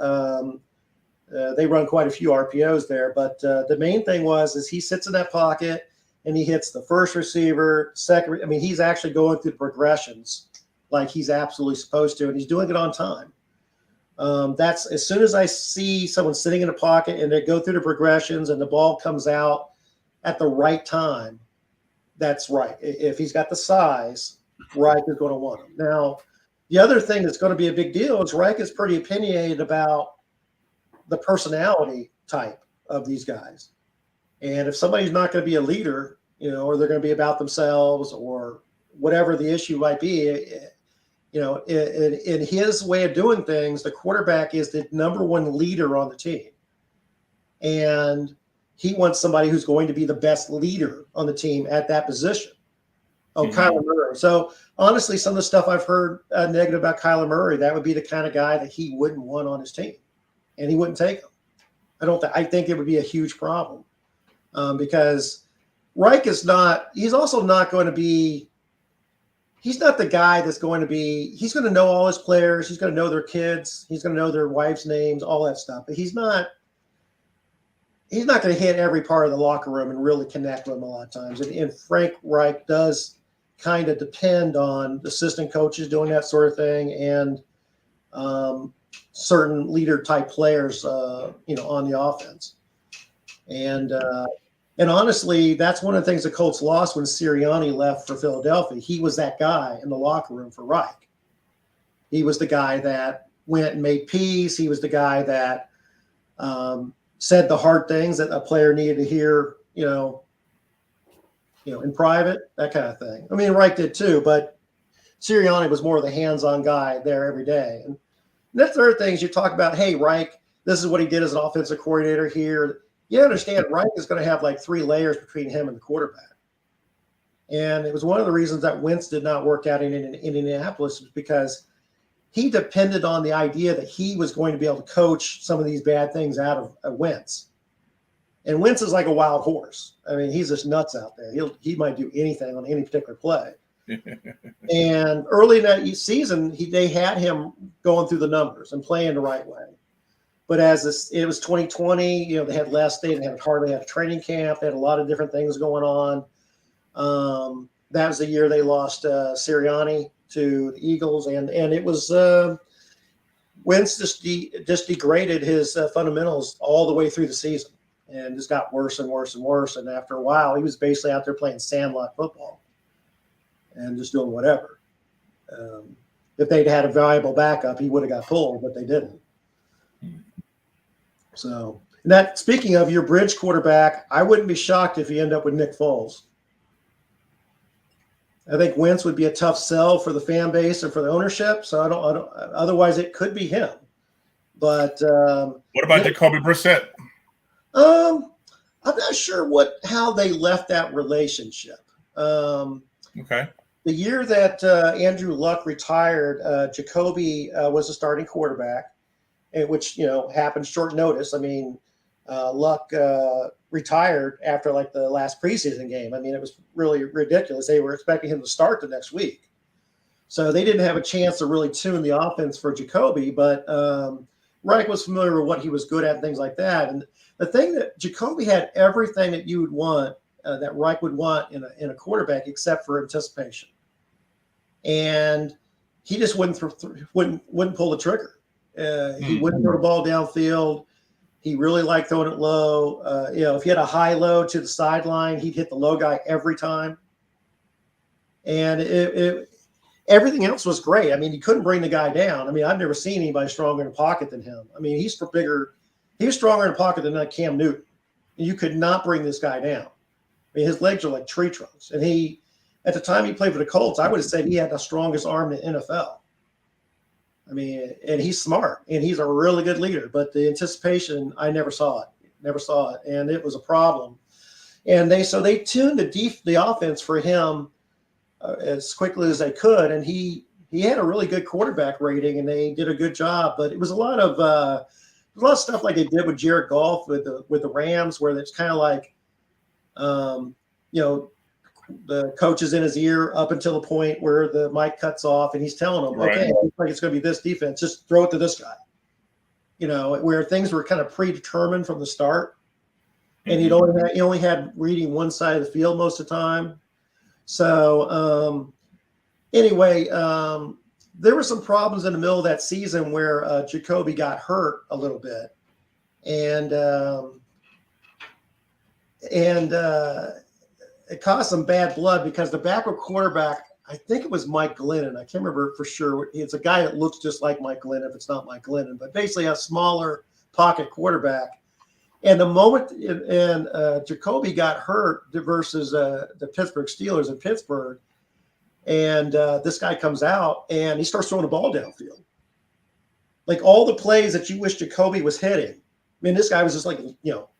They run quite a few RPOs there, but the main thing is he sits in that pocket and he hits the first receiver, second. I mean, he's actually going through the progressions like he's absolutely supposed to, and he's doing it on time. That's as soon as I see someone sitting in a pocket and they go through the progressions and the ball comes out at the right time, that's right. If he's got the size, Reich is going to want him. Now, the other thing that's going to be a big deal is Reich is pretty opinionated about the personality type of these guys. And if somebody's not going to be a leader, or they're going to be about themselves or whatever the issue might be, in his way of doing things, the quarterback is the number one leader on the team. And he wants somebody who's going to be the best leader on the team at that position. Kyler Murray. So honestly, some of the stuff I've heard negative about Kyler Murray, that would be the kind of guy that he wouldn't want on his team, and he wouldn't take him. I think it would be a huge problem because Reich is not. He's also not going to be. He's not the guy that's going to be. He's going to know all his players. He's going to know their kids. He's going to know their wives' names, all that stuff. But he's not going to hit every part of the locker room and really connect with them a lot of times. And Frank Reich does kind of depend on assistant coaches doing that sort of thing and certain leader type players, on the offense. And honestly, that's one of the things the Colts lost when Sirianni left for Philadelphia. He was that guy in the locker room for Reich. He was the guy that went and made peace. He was the guy that said the hard things that a player needed to hear, in private, that kind of thing. I mean, Reich did too, but Sirianni was more of the hands-on guy there every day. And that's the other things you talk about. Hey, Reich, this is what he did as an offensive coordinator here. You understand, Reich is going to have like 3 layers between him and the quarterback. And it was one of the reasons that Wentz did not work out in Indianapolis was because he depended on the idea that he was going to be able to coach some of these bad things out of Wentz. And Wentz is like a wild horse. I mean, he's just nuts out there. He might do anything on any particular play. And early in that season, they had him going through the numbers and playing the right way. But it was 2020, they had less. They hardly had a training camp. They had a lot of different things going on. That was the year they lost Sirianni to the Eagles, and it was Wentz just degraded his fundamentals all the way through the season, and just got worse and worse and worse. And after a while, he was basically out there playing sandlot football and just doing whatever. If they'd had a valuable backup, he would have got pulled, but they didn't. So, speaking of your bridge quarterback, I wouldn't be shocked if you end up with Nick Foles. I think Wentz would be a tough sell for the fan base and for the ownership. So I don't. Otherwise, it could be him. But what about Jacoby Brissett? I'm not sure how they left that relationship. Okay. The year that Andrew Luck retired, Jacoby was a starting quarterback, which happened short notice. I mean, Luck retired after like the last preseason game. I mean, it was really ridiculous. They were expecting him to start the next week, so they didn't have a chance to really tune the offense for Jacoby. But Reich was familiar with what he was good at and things like that. And the thing that Jacoby had everything that you would want, that Reich would want in a quarterback, except for anticipation. And he just wouldn't pull the trigger. He wouldn't throw the ball downfield. He really liked throwing it low. If he had a high low to the sideline, he'd hit the low guy every time. And everything else was great. I mean, he couldn't bring the guy down. I mean, I've never seen anybody stronger in the pocket than him. I mean, he's bigger. He was stronger in the pocket than Cam Newton. And you could not bring this guy down. I mean, his legs are like tree trunks. And at the time he played for the Colts, I would have said he had the strongest arm in the NFL. I mean, and he's smart, and he's a really good leader. But the anticipation, I never saw it, and it was a problem. And they tuned the offense for him as quickly as they could, and he had a really good quarterback rating, and they did a good job. But it was a lot of stuff like they did with Jared Goff with the Rams, where it's kind of like, the coach is in his ear up until the point where the mic cuts off, and he's telling them, right. Okay, it looks like it's going to be this defense. Just throw it to this guy. Where things were kind of predetermined from the start, and he only had reading one side of the field most of the time. So anyway, there were some problems in the middle of that season where Jacoby got hurt a little bit, and it caused some bad blood because the backup quarterback, I think it was Mike Glennon. I can't remember for sure. It's a guy that looks just like Mike Glennon, if it's not Mike Glennon, but basically a smaller pocket quarterback. And the moment Jacoby got hurt versus the Pittsburgh Steelers in Pittsburgh, and this guy comes out and he starts throwing the ball downfield. Like all the plays that you wish Jacoby was hitting. I mean, this guy was just like,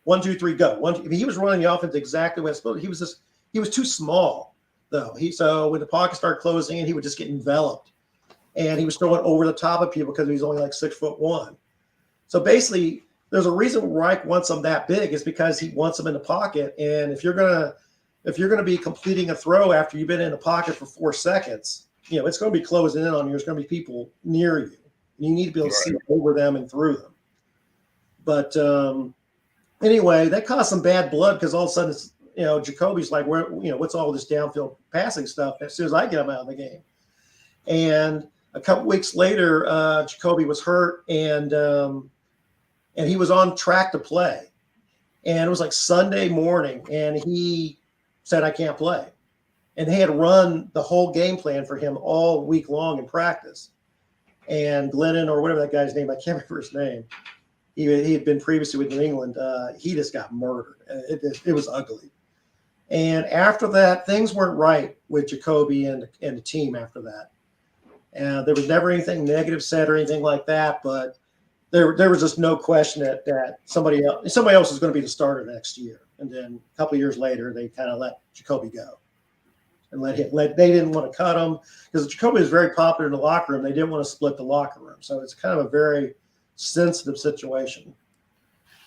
1, 2, 3, go. He was running the offense exactly what it's supposed to. He was too small, though. So when the pocket started closing in, he would just get enveloped. And he was throwing over the top of people because he was only like 6'1". So basically, there's a reason Reich wants him that big is because he wants him in the pocket. And if you're gonna be completing a throw after you've been in the pocket for 4 seconds, it's going to be closing in on you. There's going to be people near you. You need to be able to see over them and through them. But anyway, that caused some bad blood because all of a sudden it's, Jacoby's like, what's all this downfield passing stuff as soon as I get him out of the game. And a couple weeks later, Jacoby was hurt and he was on track to play. And it was like Sunday morning and he said, I can't play. And they had run the whole game plan for him all week long in practice. And Glennon, or whatever that guy's name, I can't remember his name. He had been previously with New England. He just got murdered. It was ugly. And after that, things weren't right with Jacoby and the team after that. And there was never anything negative said or anything like that. But there was just no question that somebody else was going to be the starter next year. And then a couple of years later, they kind of let Jacoby go. And they didn't want to cut him because Jacoby was very popular in the locker room. They didn't want to split the locker room. So it's kind of a very sensitive situation.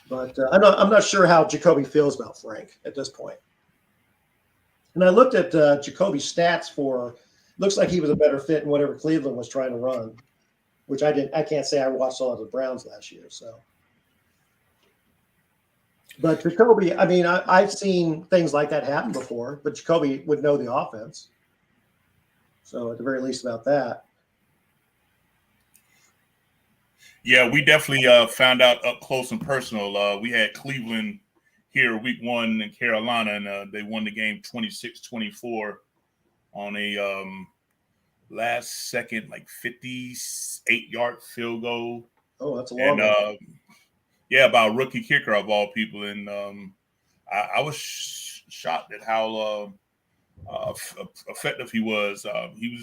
But I'm not sure how Jacoby feels about Frank at this point. And I looked at Jacoby's stats for. Looks like he was a better fit in whatever Cleveland was trying to run, which I didn't. I can't say I watched all of the Browns last year. So, but Jacoby, I mean, I've seen things like that happen before. But Jacoby would know the offense. So at the very least about that. Yeah, we definitely found out up close and personal. We had Cleveland here week 1 in Carolina, and they won the game 26-24 on a last second, like 58-yard field goal. Oh, that's a long one. Yeah, by a rookie kicker of all people. And I was shocked at how effective he was. He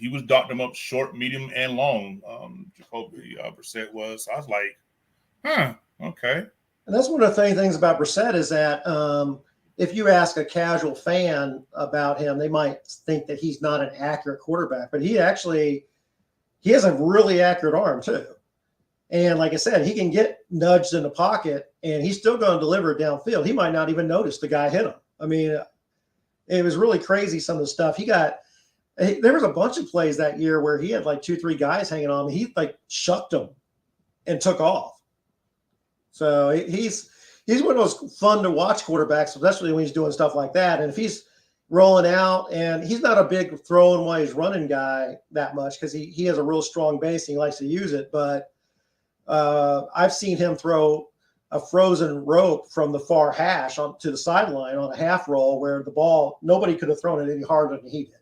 was docking them up short, medium, and long. Jacoby Brissett was. I was like, okay. And that's one of the funny things about Brissett is that if you ask a casual fan about him, they might think that he's not an accurate quarterback, but he has a really accurate arm too. And like I said, he can get nudged in the pocket and he's still going to deliver it downfield. He might not even notice the guy hit him. I mean, it was really crazy, some of the stuff. There was a bunch of plays that year where he had like 2-3 guys hanging on him. He like shucked them and took off. So he's one of those fun to watch quarterbacks, especially when he's doing stuff like that. And if he's rolling out, and he's not a big throwing while he's running guy that much because he has a real strong base and he likes to use it. But I've seen him throw a frozen rope from the far hash to the sideline on a half roll where the ball, nobody could have thrown it any harder than he did.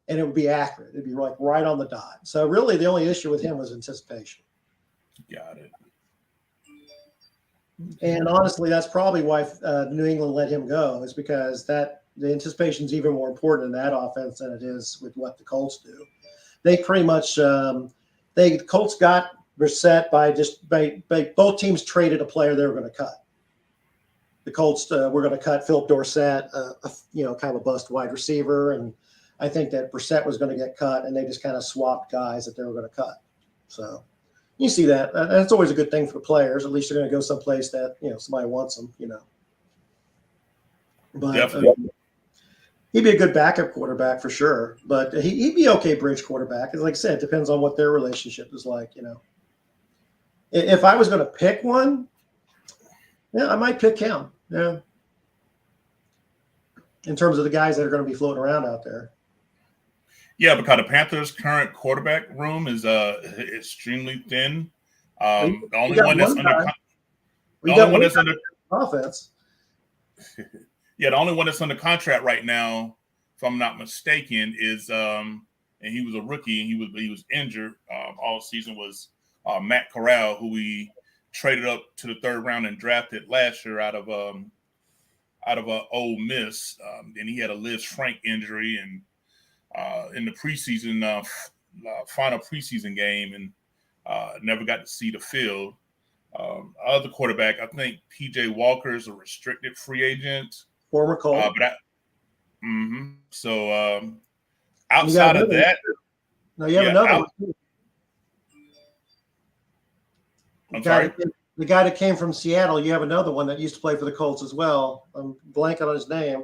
And it would be accurate. It'd be like right on the dot. So really the only issue with him was anticipation. Got it. And honestly, that's probably why New England let him go, is because the anticipation is even more important in that offense than it is with what the Colts do. They pretty much the Colts got Brissett by both teams traded a player they were going to cut. The Colts were going to cut Philip Dorsett, kind of a bust wide receiver, and I think that Brissett was going to get cut, and they just kind of swapped guys that they were going to cut. So you see that. That's always a good thing for the players. At least they're going to go someplace that, somebody wants them, But definitely. He'd be a good backup quarterback for sure. But he'd be okay bridge quarterback. Like I said, it depends on what their relationship is like, If I was going to pick one, yeah, I might pick him. Yeah. In terms of the guys that are going to be floating around out there. Yeah, because the Panthers' current quarterback room is extremely thin. The only one that's under offense. Yeah, the only one that's under contract right now, if I'm not mistaken, is and he was a rookie and he was injured all season, was Matt Corral, who we traded up to the 3rd round and drafted last year out of Ole Miss. And he had a Liz Frank injury and in the preseason, final preseason game, and never got to see the field. Other quarterback, I think PJ Walker is a restricted free agent. Former Colt. So outside of that, no, you have another one. I'm sorry. The guy that came from Seattle, you have another one that used to play for the Colts as well. I'm blanking on his name.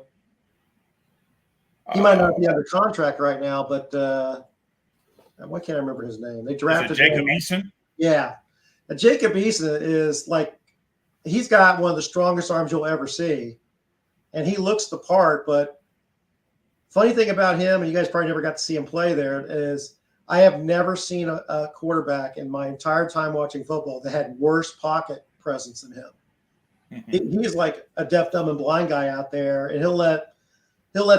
He might not be under contract right now, but why can't I remember his name? They drafted Jacob Eason. Yeah, Jacob Eason is like, he's got one of the strongest arms you'll ever see, and he looks the part. But funny thing about him, and you guys probably never got to see him play there, is I have never seen a quarterback in my entire time watching football that had worse pocket presence than him. He's like a deaf, dumb, and blind guy out there, and he'll let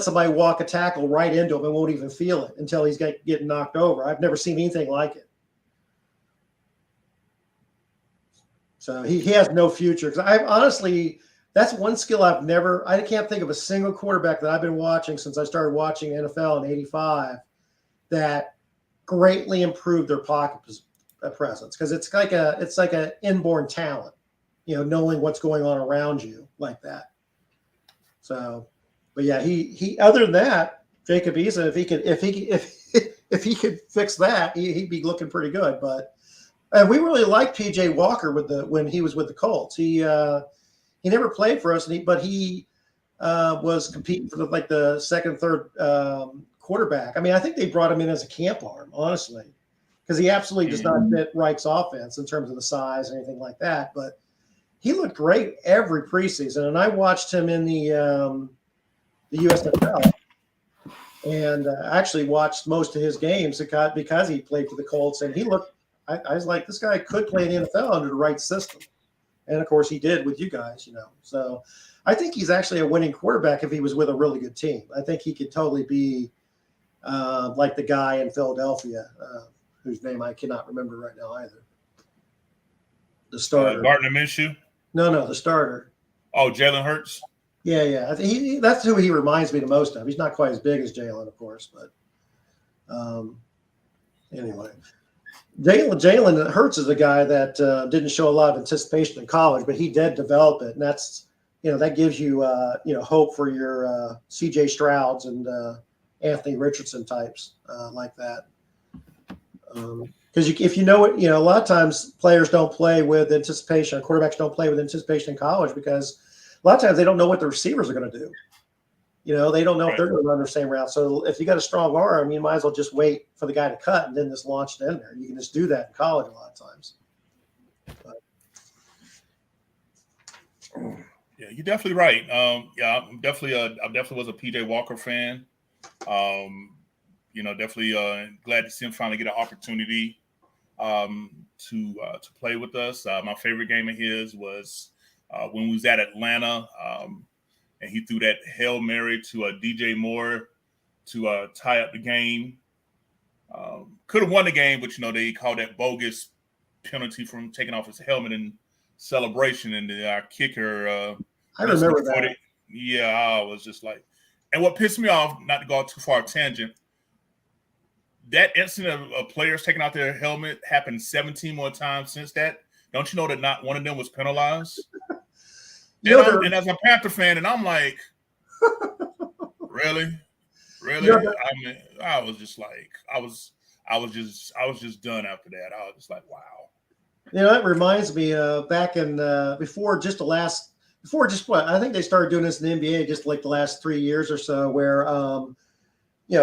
somebody walk a tackle right into him and won't even feel it until he's getting knocked over. I've never seen anything like it. So he has no future. Because I've honestly, that's one skill I can't think of a single quarterback that I've been watching since I started watching NFL in '85 that greatly improved their pocket presence. Because it's like an inborn talent, knowing what's going on around you like that. So. But yeah, he other than that, Jacob Eason, if he could fix that, he'd be looking pretty good. But we really liked PJ Walker when he was with the Colts. He never played for us, but he was competing for the second, third quarterback. I mean, I think they brought him in as a camp arm, honestly, because he absolutely does not fit Reich's offense in terms of the size or anything like that. But he looked great every preseason, and I watched him in the USFL, and actually watched most of his games because he played for the Colts, and he looked. I was like, this guy could play in the NFL under the right system, and of course he did with you guys, So I think he's actually a winning quarterback if he was with a really good team. I think he could totally be like the guy in Philadelphia, whose name I cannot remember right now either. The starter, Gardner Minshew. No, the starter. Oh, Jalen Hurts. Yeah. I think that's who he reminds me the most of. He's not quite as big as Jalen, of course, but anyway. Jalen Hurts is a guy that didn't show a lot of anticipation in college, but he did develop it, and that's that gives you hope for your C.J. Strouds and Anthony Richardson types like that. Because if you know it, a lot of times players don't play with anticipation, or quarterbacks don't play with anticipation in college because a lot of times they don't know what the receivers are going to do. They don't know if they're going to run the same route. So if you got a strong arm, you might as well just wait for the guy to cut and then just launch it in there. You can just do that in college a lot of times. Yeah, you're definitely right. I definitely was a PJ Walker fan. Definitely glad to see him finally get an opportunity to play with us. My favorite game of his was when we was at Atlanta. And he threw that Hail Mary to DJ Moore to tie up the game. Could have won the game, but they called that bogus penalty from taking off his helmet in celebration, and our kicker. I remember that. Yeah, I was just like, and what pissed me off, not to go too far tangent, that incident of players taking out their helmet happened 17 more times since that. Don't you know that not one of them was penalized? And as a Panther fan, and I'm like, really? I mean, I was just like, I was just done after that. I was just like, wow. That reminds me back in before what I think they started doing this in the NBA just like the last 3 years or so, where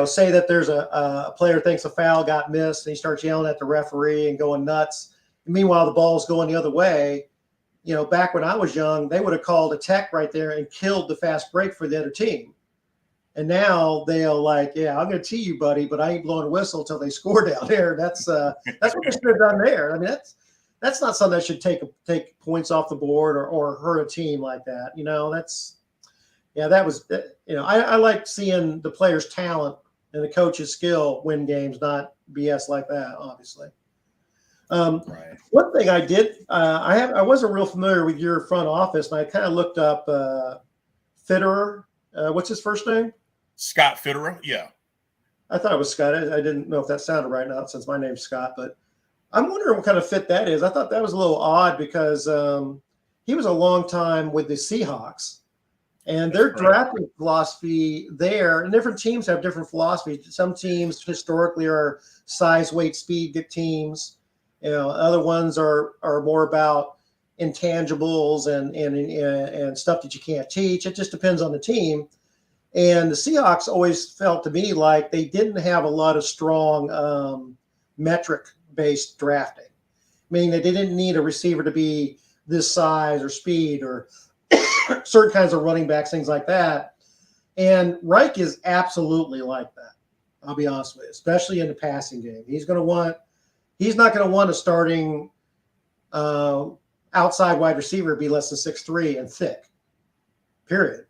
say that there's a player thinks a foul got missed and he starts yelling at the referee and going nuts. And meanwhile, the ball's going the other way. Back when I was young, they would have called a tech right there and killed the fast break for the other team. And now they'll I'm going to tee you, buddy, but I ain't blowing a whistle until they score down there. That's what they should have done there. I mean, that's not something that should take points off the board or hurt a team like that. That was I like seeing the players' talent and the coach's skill win games, not BS like that, obviously. Right. One thing I did, I wasn't real familiar with your front office, and I kind of looked up Fitterer. What's his first name? Scott Fitterer. Yeah. I thought it was Scott. I didn't know if that sounded right now since my name's Scott, but I'm wondering what kind of fit that is. I thought that was a little odd because he was a long time with the Seahawks, and their drafting philosophy there, and different teams have different philosophies. Some teams historically are size, weight, speed teams. Other ones are more about intangibles and stuff that you can't teach. It just depends on the team. And the Seahawks always felt to me like they didn't have a lot of strong metric-based drafting, meaning that they didn't need a receiver to be this size or speed or certain kinds of running backs, things like that. And Reich is absolutely like that. I'll be honest with you, especially in the passing game. He's not going to want a starting outside wide receiver be less than 6'3" and thick, period.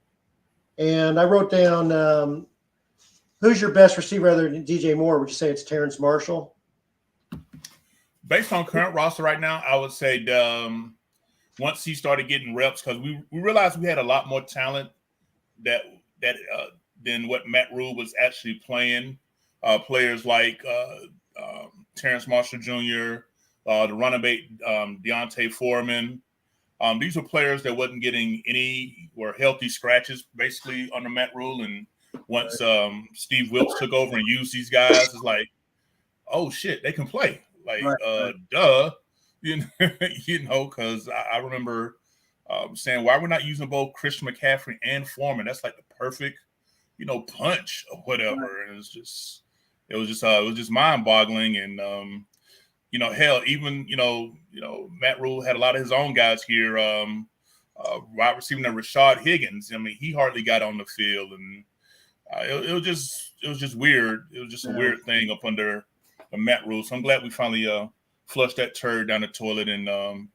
And I wrote down, who's your best receiver other than DJ Moore? Would you say it's Terrence Marshall? Based on current roster right now, I would say once he started getting reps, because we realized we had a lot more talent than what Matt Rule was actually playing. Players like Terrence Marshall Jr., the running back Deontay Foreman. These were players that wasn't getting were healthy scratches basically under Matt Rule. And once Steve Wilkes took over and used these guys, it's like, oh shit, they can play. Like, duh, because I remember saying why we're not using both Christian McCaffrey and Foreman. That's like the perfect, punch or whatever. And it was just mind boggling. And hell, even Matt Rule had a lot of his own guys here. Wide receiver Rashad Higgins. I mean, he hardly got on the field, and it was just weird. It was just a weird thing up under the Matt Rule. So I'm glad we finally flushed that turd down the toilet and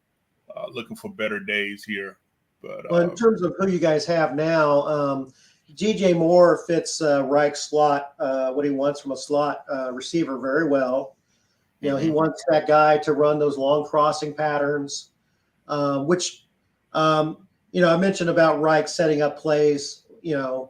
looking for better days here. But well, in terms of who you guys have now, DJ Moore fits Reich's slot, what he wants from a slot receiver very well. He wants that guy to run those long crossing patterns, which, I mentioned about Reich setting up plays,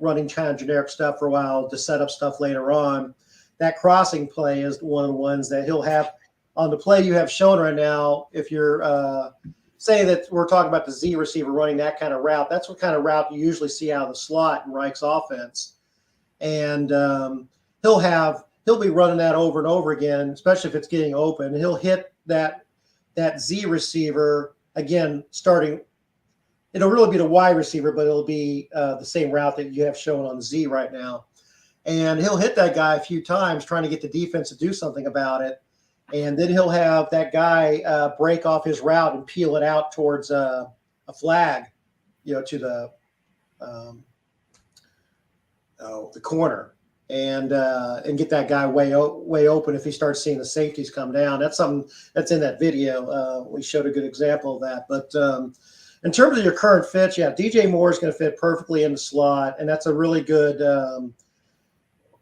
running kind of generic stuff for a while to set up stuff later on. That crossing play is one of the ones that he'll have on the play you have shown right now. If you're say that we're talking about the Z receiver running that kind of route, that's what kind of route you usually see out of the slot in Reich's offense. And he'll be running that over and over again, especially if it's getting open. He'll hit that Z receiver again, starting. It'll really be the Y receiver, but it'll be the same route that you have shown on Z right now. And he'll hit that guy a few times trying to get the defense to do something about it. And then he'll have that guy break off his route and peel it out towards a flag, to the corner, and get that guy way open if he starts seeing the safeties come down. That's something that's in that video. We showed a good example of that. But in terms of your current fits, DJ Moore is going to fit perfectly in the slot, and that's a really good.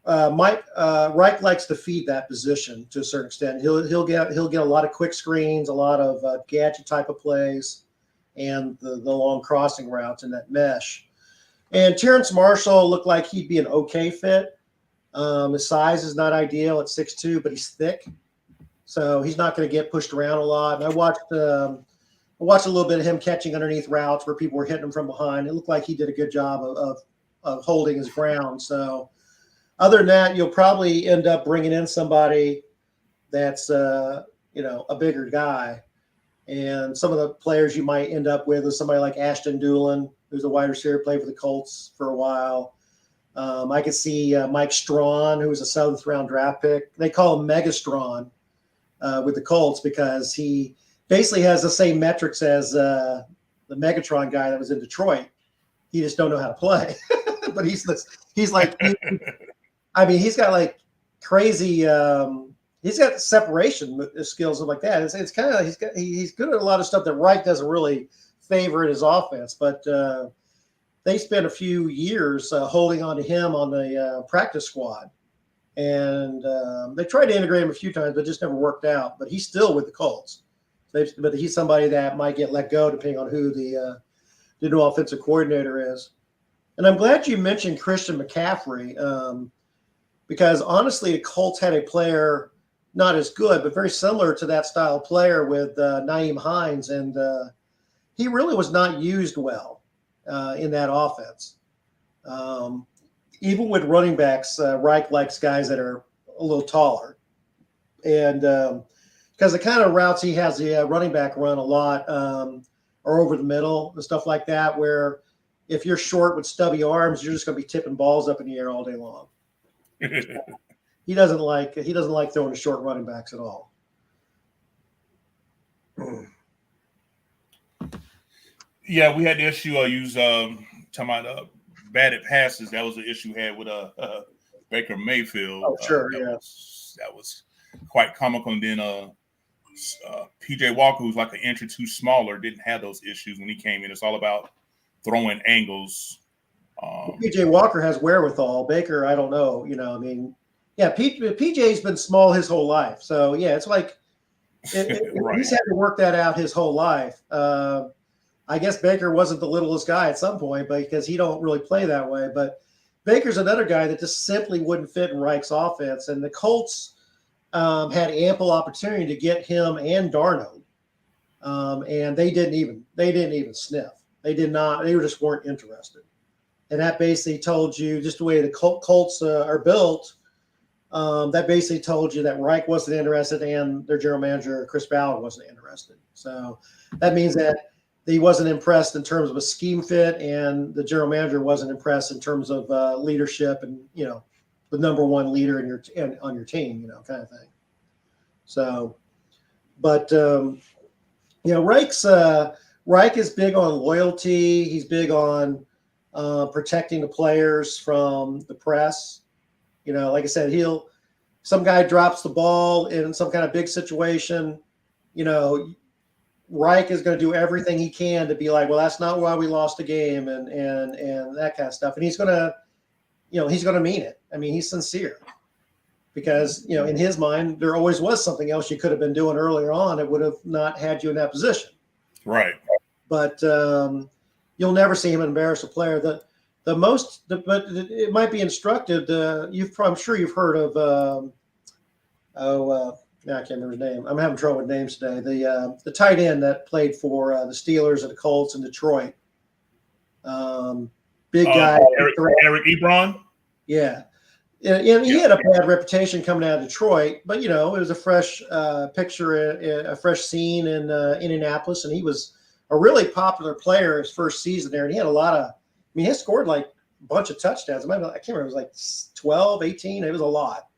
Reich likes to feed that position to a certain extent. He'll get a lot of quick screens, a lot of gadget type of plays, and the long crossing routes in that mesh. And Terrence Marshall looked like he'd be an okay fit. His size is not ideal at 6'2", but he's thick, so he's not going to get pushed around a lot. And I watched a little bit of him catching underneath routes where people were hitting him from behind. It looked like he did a good job of holding his ground. So other than that, you'll probably end up bringing in somebody that's a bigger guy. And some of the players you might end up with is somebody like Ashton Doolin, who's a wide receiver, played for the Colts for a while. I could see Mike Strawn, who was a 7th round draft pick. They call him Mega Strawn with the Colts because he basically has the same metrics as the Megatron guy that was in Detroit. He just don't know how to play. But he's like, he's got like crazy. He's got separation skills and like that. It's kind of he's good at a lot of stuff that Reich doesn't really favor in his offense. But they spent a few years holding on to him on the practice squad, and they tried to integrate him a few times, but it just never worked out. But he's still with the Colts. But he's somebody that might get let go depending on who the new offensive coordinator is. And I'm glad you mentioned Christian McCaffrey because honestly, the Colts had a player not as good, but very similar to that style player with Nyheim Hines, and he really was not used well in that offense. Even with running backs, Reich likes guys that are a little taller. And because the kind of routes he has the running back run a lot are over the middle and stuff like that, where if you're short with stubby arms, you're just going to be tipping balls up in the air all day long. He doesn't like throwing to short running backs at all. Yeah, we had the issue talking about batted passes. That was the issue we had with Baker Mayfield. Oh, sure, that was quite comical. And then PJ Walker, who's like an inch or two smaller, didn't have those issues when he came in. It's all about throwing angles. PJ Walker has wherewithal. Baker, I don't know. PJ's been small his whole life. So, it's like right. He's had to work that out his whole life. I guess Baker wasn't the littlest guy at some point, but because he don't really play that way. But Baker's another guy that just simply wouldn't fit in Reich's offense. And the Colts had ample opportunity to get him and Darnold. And they didn't even sniff. They did not. They just weren't interested. And that basically told you just the way the Colts are built. That basically told you that Reich wasn't interested and their general manager, Chris Ballard, wasn't interested. So that means that he wasn't impressed in terms of a scheme fit, and the general manager wasn't impressed in terms of leadership and, the number one leader on your team, kind of thing. So, but Reich is big on loyalty. He's big on protecting the players from the press. Like I said, some guy drops the ball in some kind of big situation, Reich is going to do everything he can to be like, well, that's not why we lost the game, and that kind of stuff. And he's going to mean it. I mean, he's sincere, because in his mind, there always was something else you could have been doing earlier on that would have not had you in that position. Right. But you'll never see him embarrass a player. But it might be instructive. I'm sure you've heard of I can't remember his name. I'm having trouble with names today. The tight end that played for the Steelers and the Colts in Detroit. Big guy. Eric Ebron? Yeah. And he had a bad reputation coming out of Detroit, but, it was a fresh picture, a fresh scene in Indianapolis, and he was a really popular player his first season there, and he had he scored like a bunch of touchdowns. I can't remember, it was like 12, 18. It was a lot.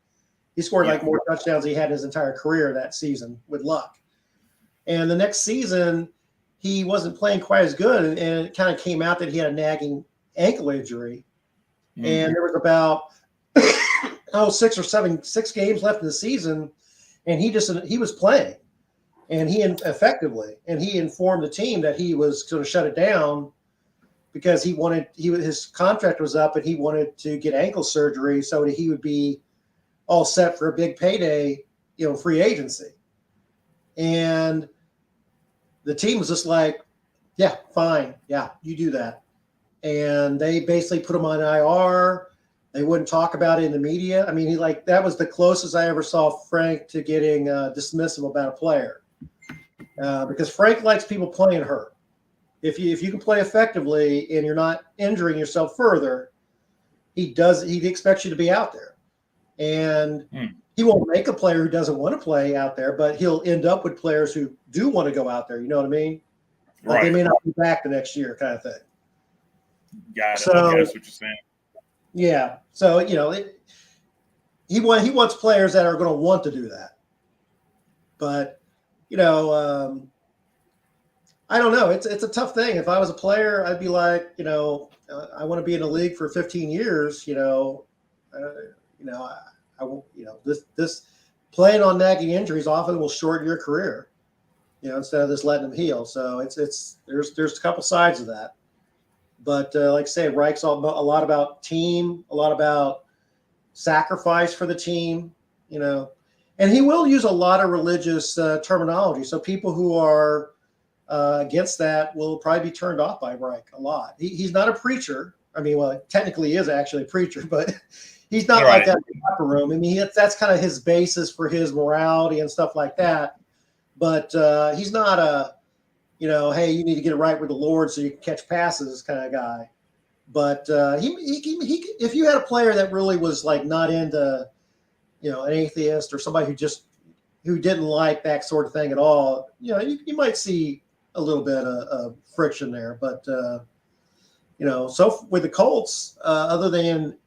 He scored like more touchdowns than he had in his entire career that season with luck. And the next season, he wasn't playing quite as good, and it kind of came out that he had a nagging ankle injury. Mm-hmm. And there was about 6 games left in the season, and he was playing, and he informed the team that he was going to shut it down because his contract was up and he wanted to get ankle surgery so that he would be all set for a big payday, free agency. And the team was just like, yeah, fine. Yeah, you do that. And they basically put him on IR. They wouldn't talk about it in the media. I mean, that was the closest I ever saw Frank to getting dismissive about a player. Because Frank likes people playing hurt. If you can play effectively and you're not injuring yourself further, he expects you to be out there. And he won't make a player who doesn't want to play out there, but he'll end up with players who do want to go out there. You know what I mean? But right. They may not be back the next year, kind of thing. Got it. So, that's what you're saying. Yeah. So, he wants players that are going to want to do that. But, I don't know. It's a tough thing. If I was a player, I'd be like, I want to be in the league for 15 years, I won't, this playing on nagging injuries often will shorten your career, instead of just letting them heal. So there's a couple sides of that. But like I say, Reich's a lot about team, a lot about sacrifice for the team, and he will use a lot of religious terminology. So people who are against that will probably be turned off by Reich a lot. He's not a preacher. I mean, well, technically he is actually a preacher, but he's not like that in the locker room. I mean, that's kind of his basis for his morality and stuff like that. But he's not a, hey, you need to get it right with the Lord so you can catch passes kind of guy. But he if you had a player that really was like not into, an atheist or somebody who didn't like that sort of thing at all, you might see a little bit of friction there. But so with the Colts, other than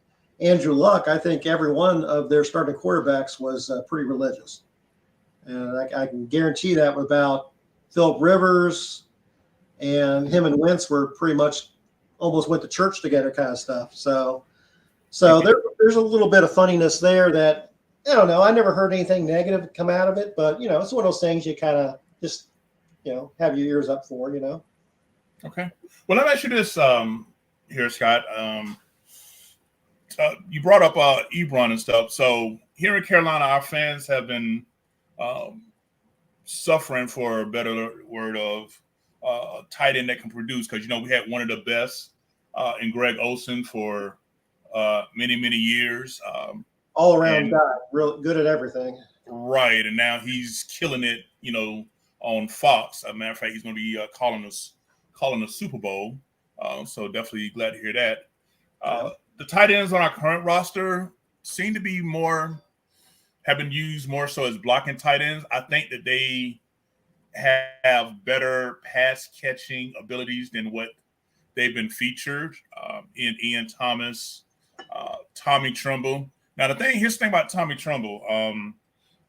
Andrew Luck, I think every one of their starting quarterbacks was pretty religious. And I can guarantee that about Philip Rivers and him and Wentz were pretty much almost went to church together kind of stuff. So there's a little bit of funniness there that, I don't know. I never heard anything negative come out of it, but, it's one of those things you kind of just, have your ears up for, Okay. Well, let me ask you this here, Scott. You brought up Ebron and stuff. So here in Carolina, our fans have been suffering, for a better word, of a tight end that can produce, because, we had one of the best in Greg Olsen for many, many years. All around guy, real good at everything. Right. And now he's killing it, on Fox. As a matter of fact, he's going to be calling a Super Bowl. So definitely glad to hear that. The tight ends on our current roster seem to be have been used more so as blocking tight ends. I think that they have better pass catching abilities than what they've been featured in Ian Thomas, Tommy Tremble. Now, here's the thing about Tommy Tremble,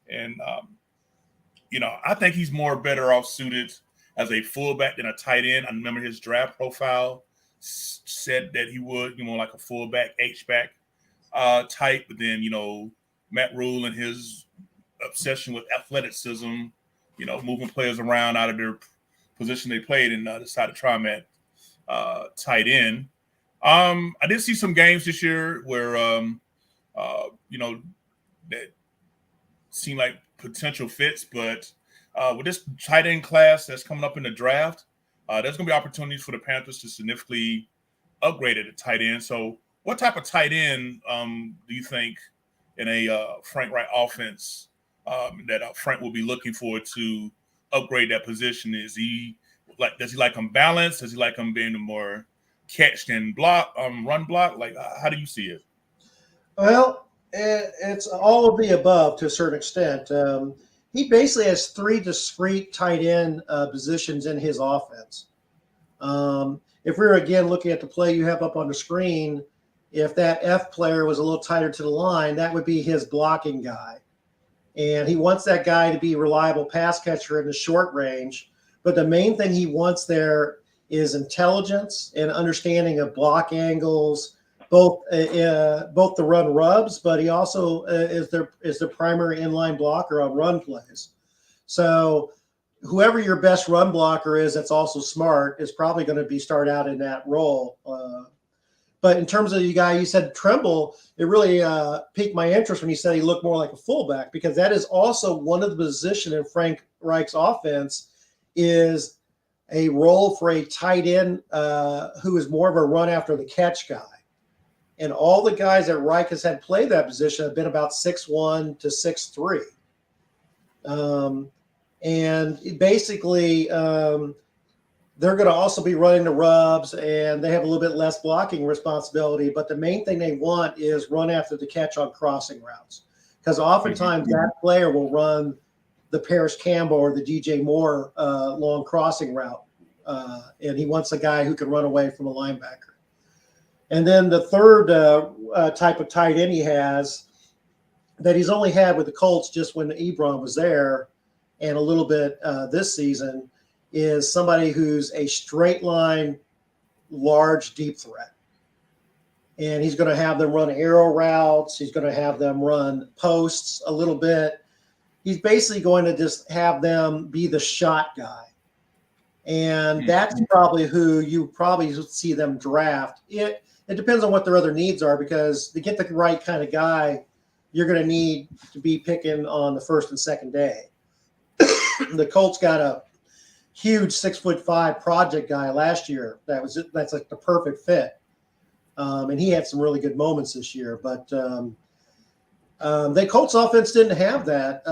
and I think he's more better off suited as a fullback than a tight end. I remember his draft profile said that he would, like a fullback, H-back type. But then, Matt Rule and his obsession with athleticism, moving players around out of their position they played and decided to try him at tight end. I did see some games this year where, that seemed like potential fits, but with this tight end class that's coming up in the draft, there's going to be opportunities for the Panthers to significantly upgrade at a tight end. So what type of tight end do you think in a Frank Reich offense that Frank will be looking for to upgrade that position? Does he like him balanced? Does he like him being a more catch and block, run block? Like, how do you see it? Well, it's all of the above to a certain extent. He basically has three discrete tight end positions in his offense. If we were again looking at the play you have up on the screen, if that F player was a little tighter to the line, that would be his blocking guy. And he wants that guy to be a reliable pass catcher in the short range. But the main thing he wants there is intelligence and understanding of block angles, both the run rubs, but he also is the primary inline blocker on run plays. So whoever your best run blocker is that's also smart is probably going to be start out in that role. But in terms of the guy you said, Tremble, it really piqued my interest when you said he looked more like a fullback, because that is also one of the positions in Frank Reich's offense is a role for a tight end who is more of a run after the catch guy. And all the guys that Reich has had play that position have been about 6'1" to 6'3". And basically, they're going to also be running the rubs, and they have a little bit less blocking responsibility. But the main thing they want is run after the catch on crossing routes, because oftentimes that player will run the Paris Campbell or the DJ Moore long crossing route, and he wants a guy who can run away from a linebacker. And then the third type of tight end he has that he's only had with the Colts just when Ebron was there and a little bit this season is somebody who's a straight line, large, deep threat. And he's going to have them run arrow routes. He's going to have them run posts a little bit. He's basically going to just have them be the shot guy. And that's probably who you probably see them draft. It depends on what their other needs are, because to get the right kind of guy, you're going to need to be picking on the first and second day. The Colts got a huge 6'5" project guy last year. That's like the perfect fit. And he had some really good moments this year. But the Colts offense didn't have that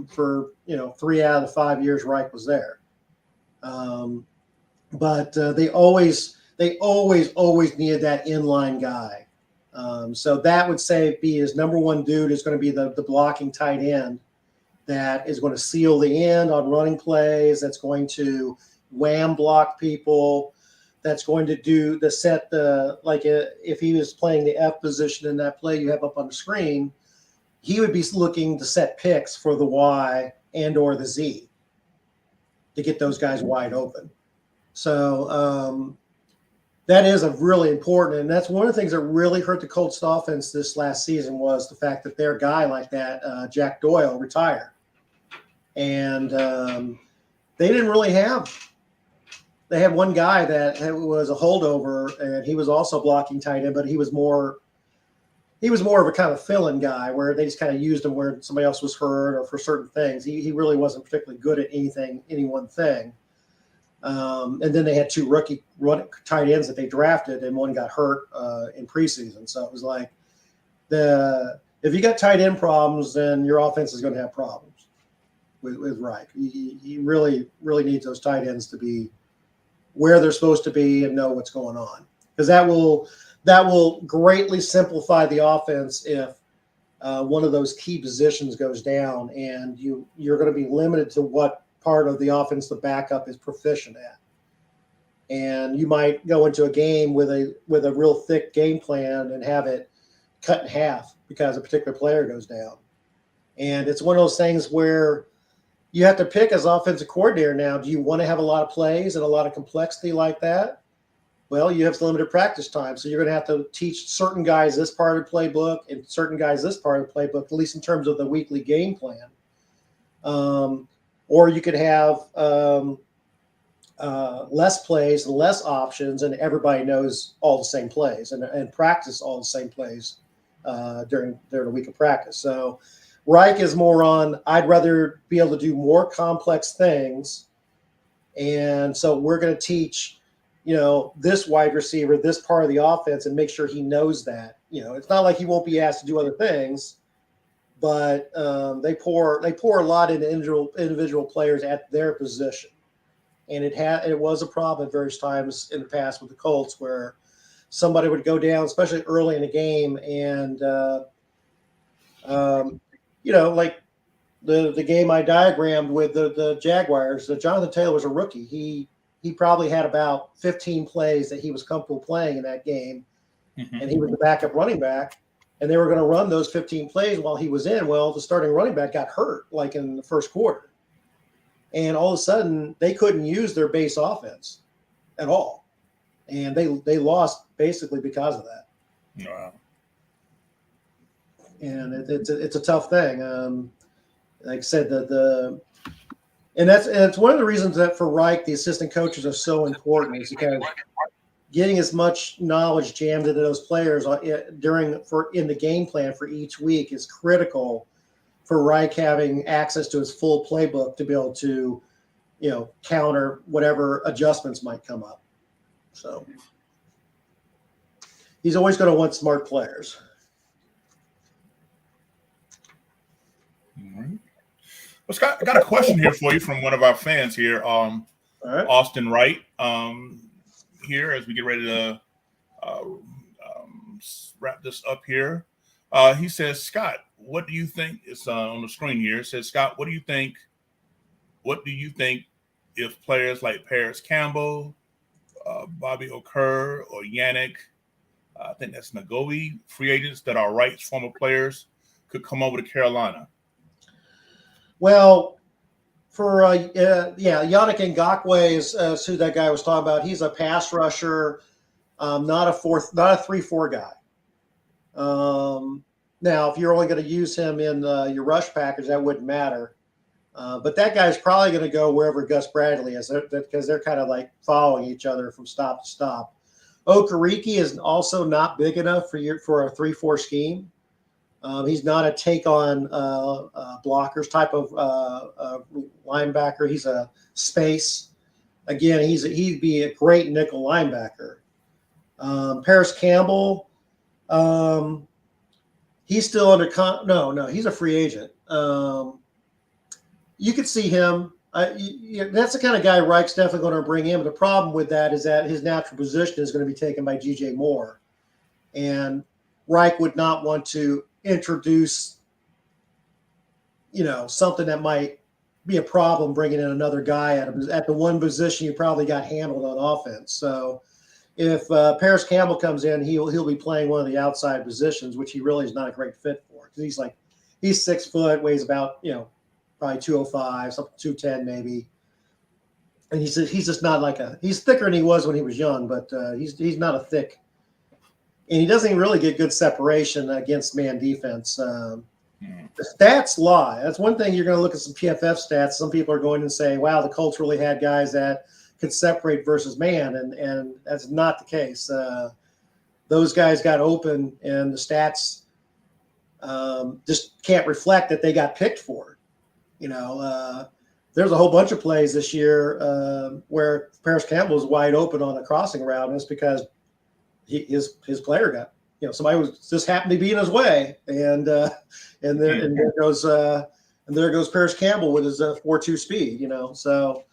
for 3 out of the 5 years Reich was there. But they always needed that inline guy. So that would be his number one dude is going to be the blocking tight end that is going to seal the end on running plays, that's going to wham block people, that's going to do the set if he was playing the F position in that play you have up on the screen, he would be looking to set picks for the Y and or the Z to get those guys wide open. So that is a really important, and that's one of the things that really hurt the Colts offense this last season was the fact that their guy like that, Jack Doyle, retired. And they didn't really they had one guy that was a holdover, and he was also blocking tight end, but he was more of a kind of fill-in guy where they just kind of used him where somebody else was hurt or for certain things. He really wasn't particularly good at any one thing. And then they had 2 rookie tight ends that they drafted, and one got hurt in preseason. So it was like if you got tight end problems, then your offense is going to have problems with Reich. He really, really needs those tight ends to be where they're supposed to be and know what's going on, because that will greatly simplify the offense if one of those key positions goes down, and you're going to be limited to what part of the offense the backup is proficient at. And you might go into a game with a real thick game plan and have it cut in half because a particular player goes down. And it's one of those things where you have to pick as offensive coordinator now. Do you want to have a lot of plays and a lot of complexity like that? Well, you have limited practice time, so you're going to have to teach certain guys this part of the playbook and certain guys this part of the playbook, at least in terms of the weekly game plan. Or you could have less plays, less options, and everybody knows all the same plays and practice all the same plays during the week of practice. So Reich is more on, I'd rather be able to do more complex things. And so we're going to teach, this wide receiver, this part of the offense, and make sure he knows that. It's not like he won't be asked to do other things, but they pour a lot into individual players at their position. And it was a problem at various times in the past with the Colts where somebody would go down, especially early in the game, and like the game I diagrammed with the Jaguars, Jonathan Taylor was a rookie. He probably had about 15 plays that he was comfortable playing in that game, and he was the backup running back, and they were going to run those 15 plays while he was in. Well, the starting running back got hurt like in the first quarter, and all of a sudden they couldn't use their base offense at all, and they lost basically because of that. Wow. And it's a tough thing. Like I said, and it's one of the reasons that for Reich the assistant coaches are so important is because getting as much knowledge jammed into those players in the game plan for each week is critical for Reich having access to his full playbook to be able to, counter whatever adjustments might come up. So he's always going to want smart players. All right. Well, Scott, I got a question here for you from one of our fans here, All right. Austin Wright. Here, as we get ready to wrap this up here, he says, Scott, what do you think? It's on the screen here. It says, Scott, what do you think? What do you think if players like Paris Campbell, Bobby Okur, or Yannick, I think that's Nagowi, free agents that are Wright's former players, could come over to Carolina? Well, for Yannick Ngakoue is who that guy was talking about. He's a pass rusher, not a 3-4 guy. Now, if you're only going to use him in your rush package, that wouldn't matter. But that guy's probably going to go wherever Gus Bradley is because they're kind of like following each other from stop to stop. Okereke is also not big enough for a 3-4 scheme. He's not a take-on blockers type of linebacker. He's a space. Again, he'd be a great nickel linebacker. Paris Campbell, he's still under no, he's a free agent. You could see him. That's the kind of guy Reich's definitely going to bring in. But the problem with that is that his natural position is going to be taken by G.J. Moore, and Reich would not want to introduce, something that might be a problem bringing in another guy at the one position you probably got handled on offense. So if Paris Campbell comes in, he'll be playing one of the outside positions, which he really is not a great fit for because he's 6 foot, weighs about probably 205, something 210 maybe, and he's just not he's thicker than he was when he was young, but he's not a thick. And he doesn't even really get good separation against man defense. The stats lie. That's one thing you're going to look at some PFF stats. Some people are going to say, wow, the Colts really had guys that could separate versus man, and that's not the case. Those guys got open, and the stats just can't reflect that they got picked for it. There's a whole bunch of plays this year where Paris Campbell was wide open on a crossing route, and it's because his player got, somebody was just happened to be in his way, and there goes Paris Campbell with his 4.2 speed, So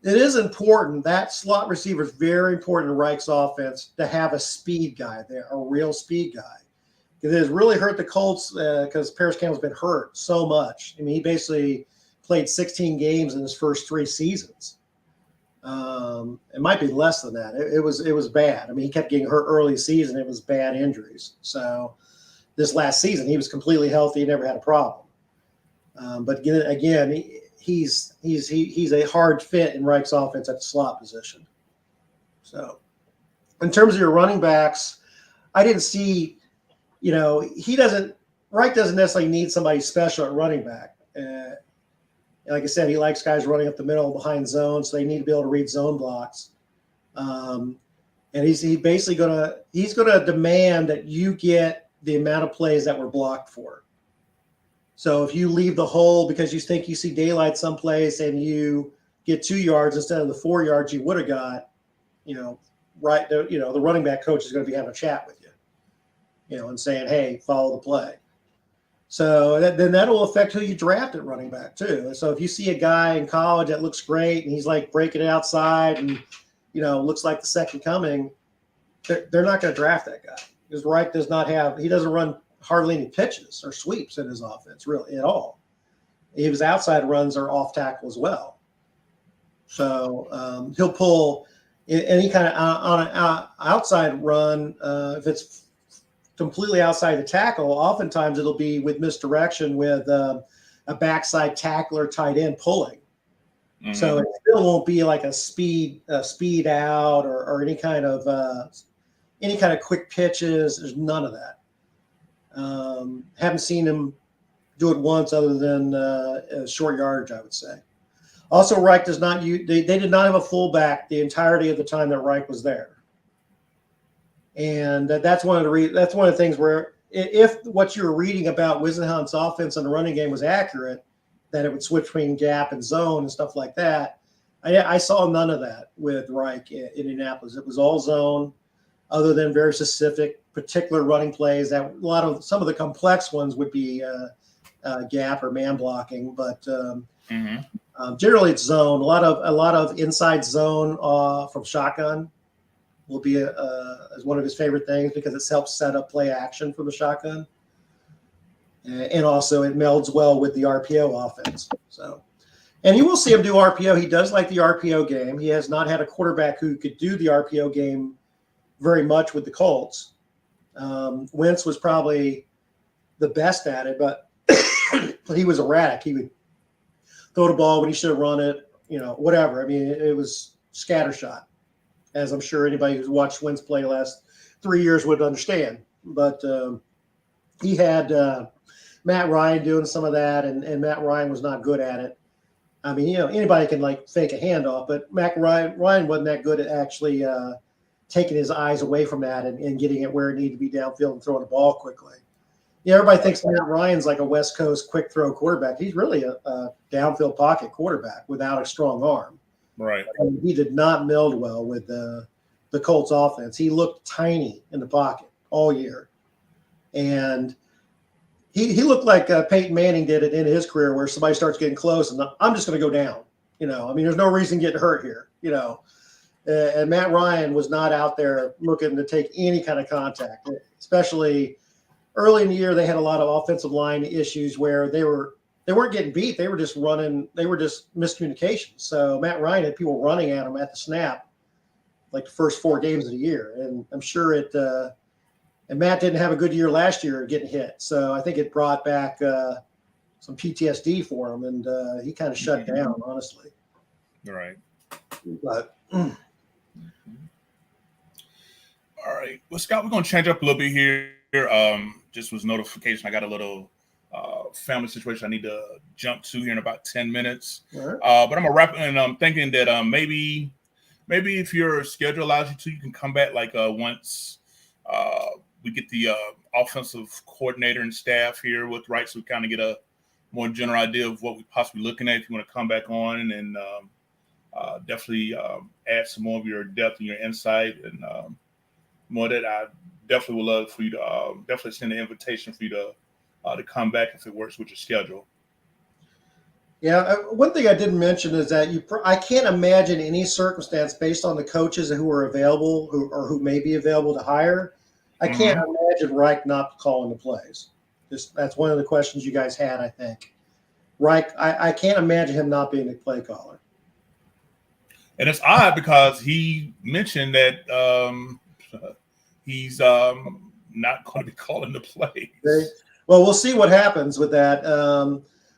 it is important that slot receiver is very important in Reich's offense to have a speed guy there, a real speed guy. It has really hurt the Colts because Paris Campbell's been hurt so much. I mean, he basically played 16 games in his first 3 seasons. It might be less than that. It was bad. I mean, he kept getting hurt early season. It was bad injuries. So this last season, he was completely healthy. He never had a problem. But again, he's a hard fit in Reich's offense at the slot position. So in terms of your running backs, I didn't see, Reich doesn't necessarily need somebody special at running back. Like I said, he likes guys running up the middle behind zone, so they need to be able to read zone blocks. And he's basically gonna demand that you get the amount of plays that were blocked for. So if you leave the hole because you think you see daylight someplace and you get 2 yards instead of the 4 yards you would have got, the running back coach is going to be having a chat with you, and saying, hey, follow the play. So then that'll affect who you draft at running back too. So if you see a guy in college that looks great and he's like breaking it outside and, looks like the second coming, they're not going to draft that guy because Reich he doesn't run hardly any pitches or sweeps in his offense really at all. His outside runs are off tackle as well. So he'll pull any kind of on an outside run. If it's completely outside the tackle, oftentimes it'll be with misdirection with a backside tackler tight end pulling. Mm-hmm. So it still won't be like a speed out or any kind of quick pitches. There's none of that. Haven't seen him do it once other than short yardage, I would say. Also, Reich does not use, they did not have a fullback the entirety of the time that Reich was there. And that's one of the things where if what you were reading about Whisenhunt's offense and the running game was accurate, that it would switch between gap and zone and stuff like that. I saw none of that with Reich in Indianapolis. It was all zone, other than very specific, particular running plays. That some of the complex ones would be gap or man blocking, but generally it's zone. A lot of inside zone from shotgun will be as one of his favorite things because it helps set up play action from the shotgun. And also it melds well with the RPO offense. So, and you will see him do RPO. He does like the RPO game. He has not had a quarterback who could do the RPO game very much with the Colts. Wentz was probably the best at it, but he was erratic. He would throw the ball when he should have run it, whatever. I mean, it was scattershot, as I'm sure anybody who's watched Wentz play the last 3 years would understand. But he had Matt Ryan doing some of that, and Matt Ryan was not good at it. I mean, anybody can fake a handoff, but Matt Ryan wasn't that good at actually taking his eyes away from that and getting it where it needed to be downfield and throwing the ball quickly. Yeah, everybody thinks Matt Ryan's like a West Coast quick throw quarterback. He's really a downfield pocket quarterback without a strong arm. Right. And he did not meld well with the Colts offense. He looked tiny in the pocket all year. And he looked like Peyton Manning did it in his career where somebody starts getting close and I'm just going to go down. I mean, there's no reason getting hurt here, and Matt Ryan was not out there looking to take any kind of contact, especially early in the year. They had a lot of offensive line issues where they weren't getting beat. They were just running. They were just miscommunications. So Matt Ryan had people running at him at the snap, like the first 4 games of the year. And I'm sure and Matt didn't have a good year last year getting hit. So I think it brought back some PTSD for him. And he kind of shut down, honestly. Right. But all right. Well, Scott, we're going to change up a little bit here. Just was notification. I got a little family situation I need to jump to here in about 10 minutes. Right. But I'm going to wrap it, and I'm thinking that maybe if your schedule allows you to, you can come back once we get the offensive coordinator and staff here with Reich, so we kind of get a more general idea of what we're possibly looking at. If you want to come back on and definitely add some more of your depth and your insight and more that I definitely would love for you to definitely send an invitation for you to come back if it works with your schedule. Yeah, one thing I didn't mention is that I can't imagine any circumstance based on the coaches who are available who may be available to hire. I can't imagine Reich not calling the plays. That's one of the questions you guys had, I think. Reich, I can't imagine him not being a play caller. And it's odd because he mentioned that he's not going to be calling the plays. Okay. Well, we'll see what happens with that.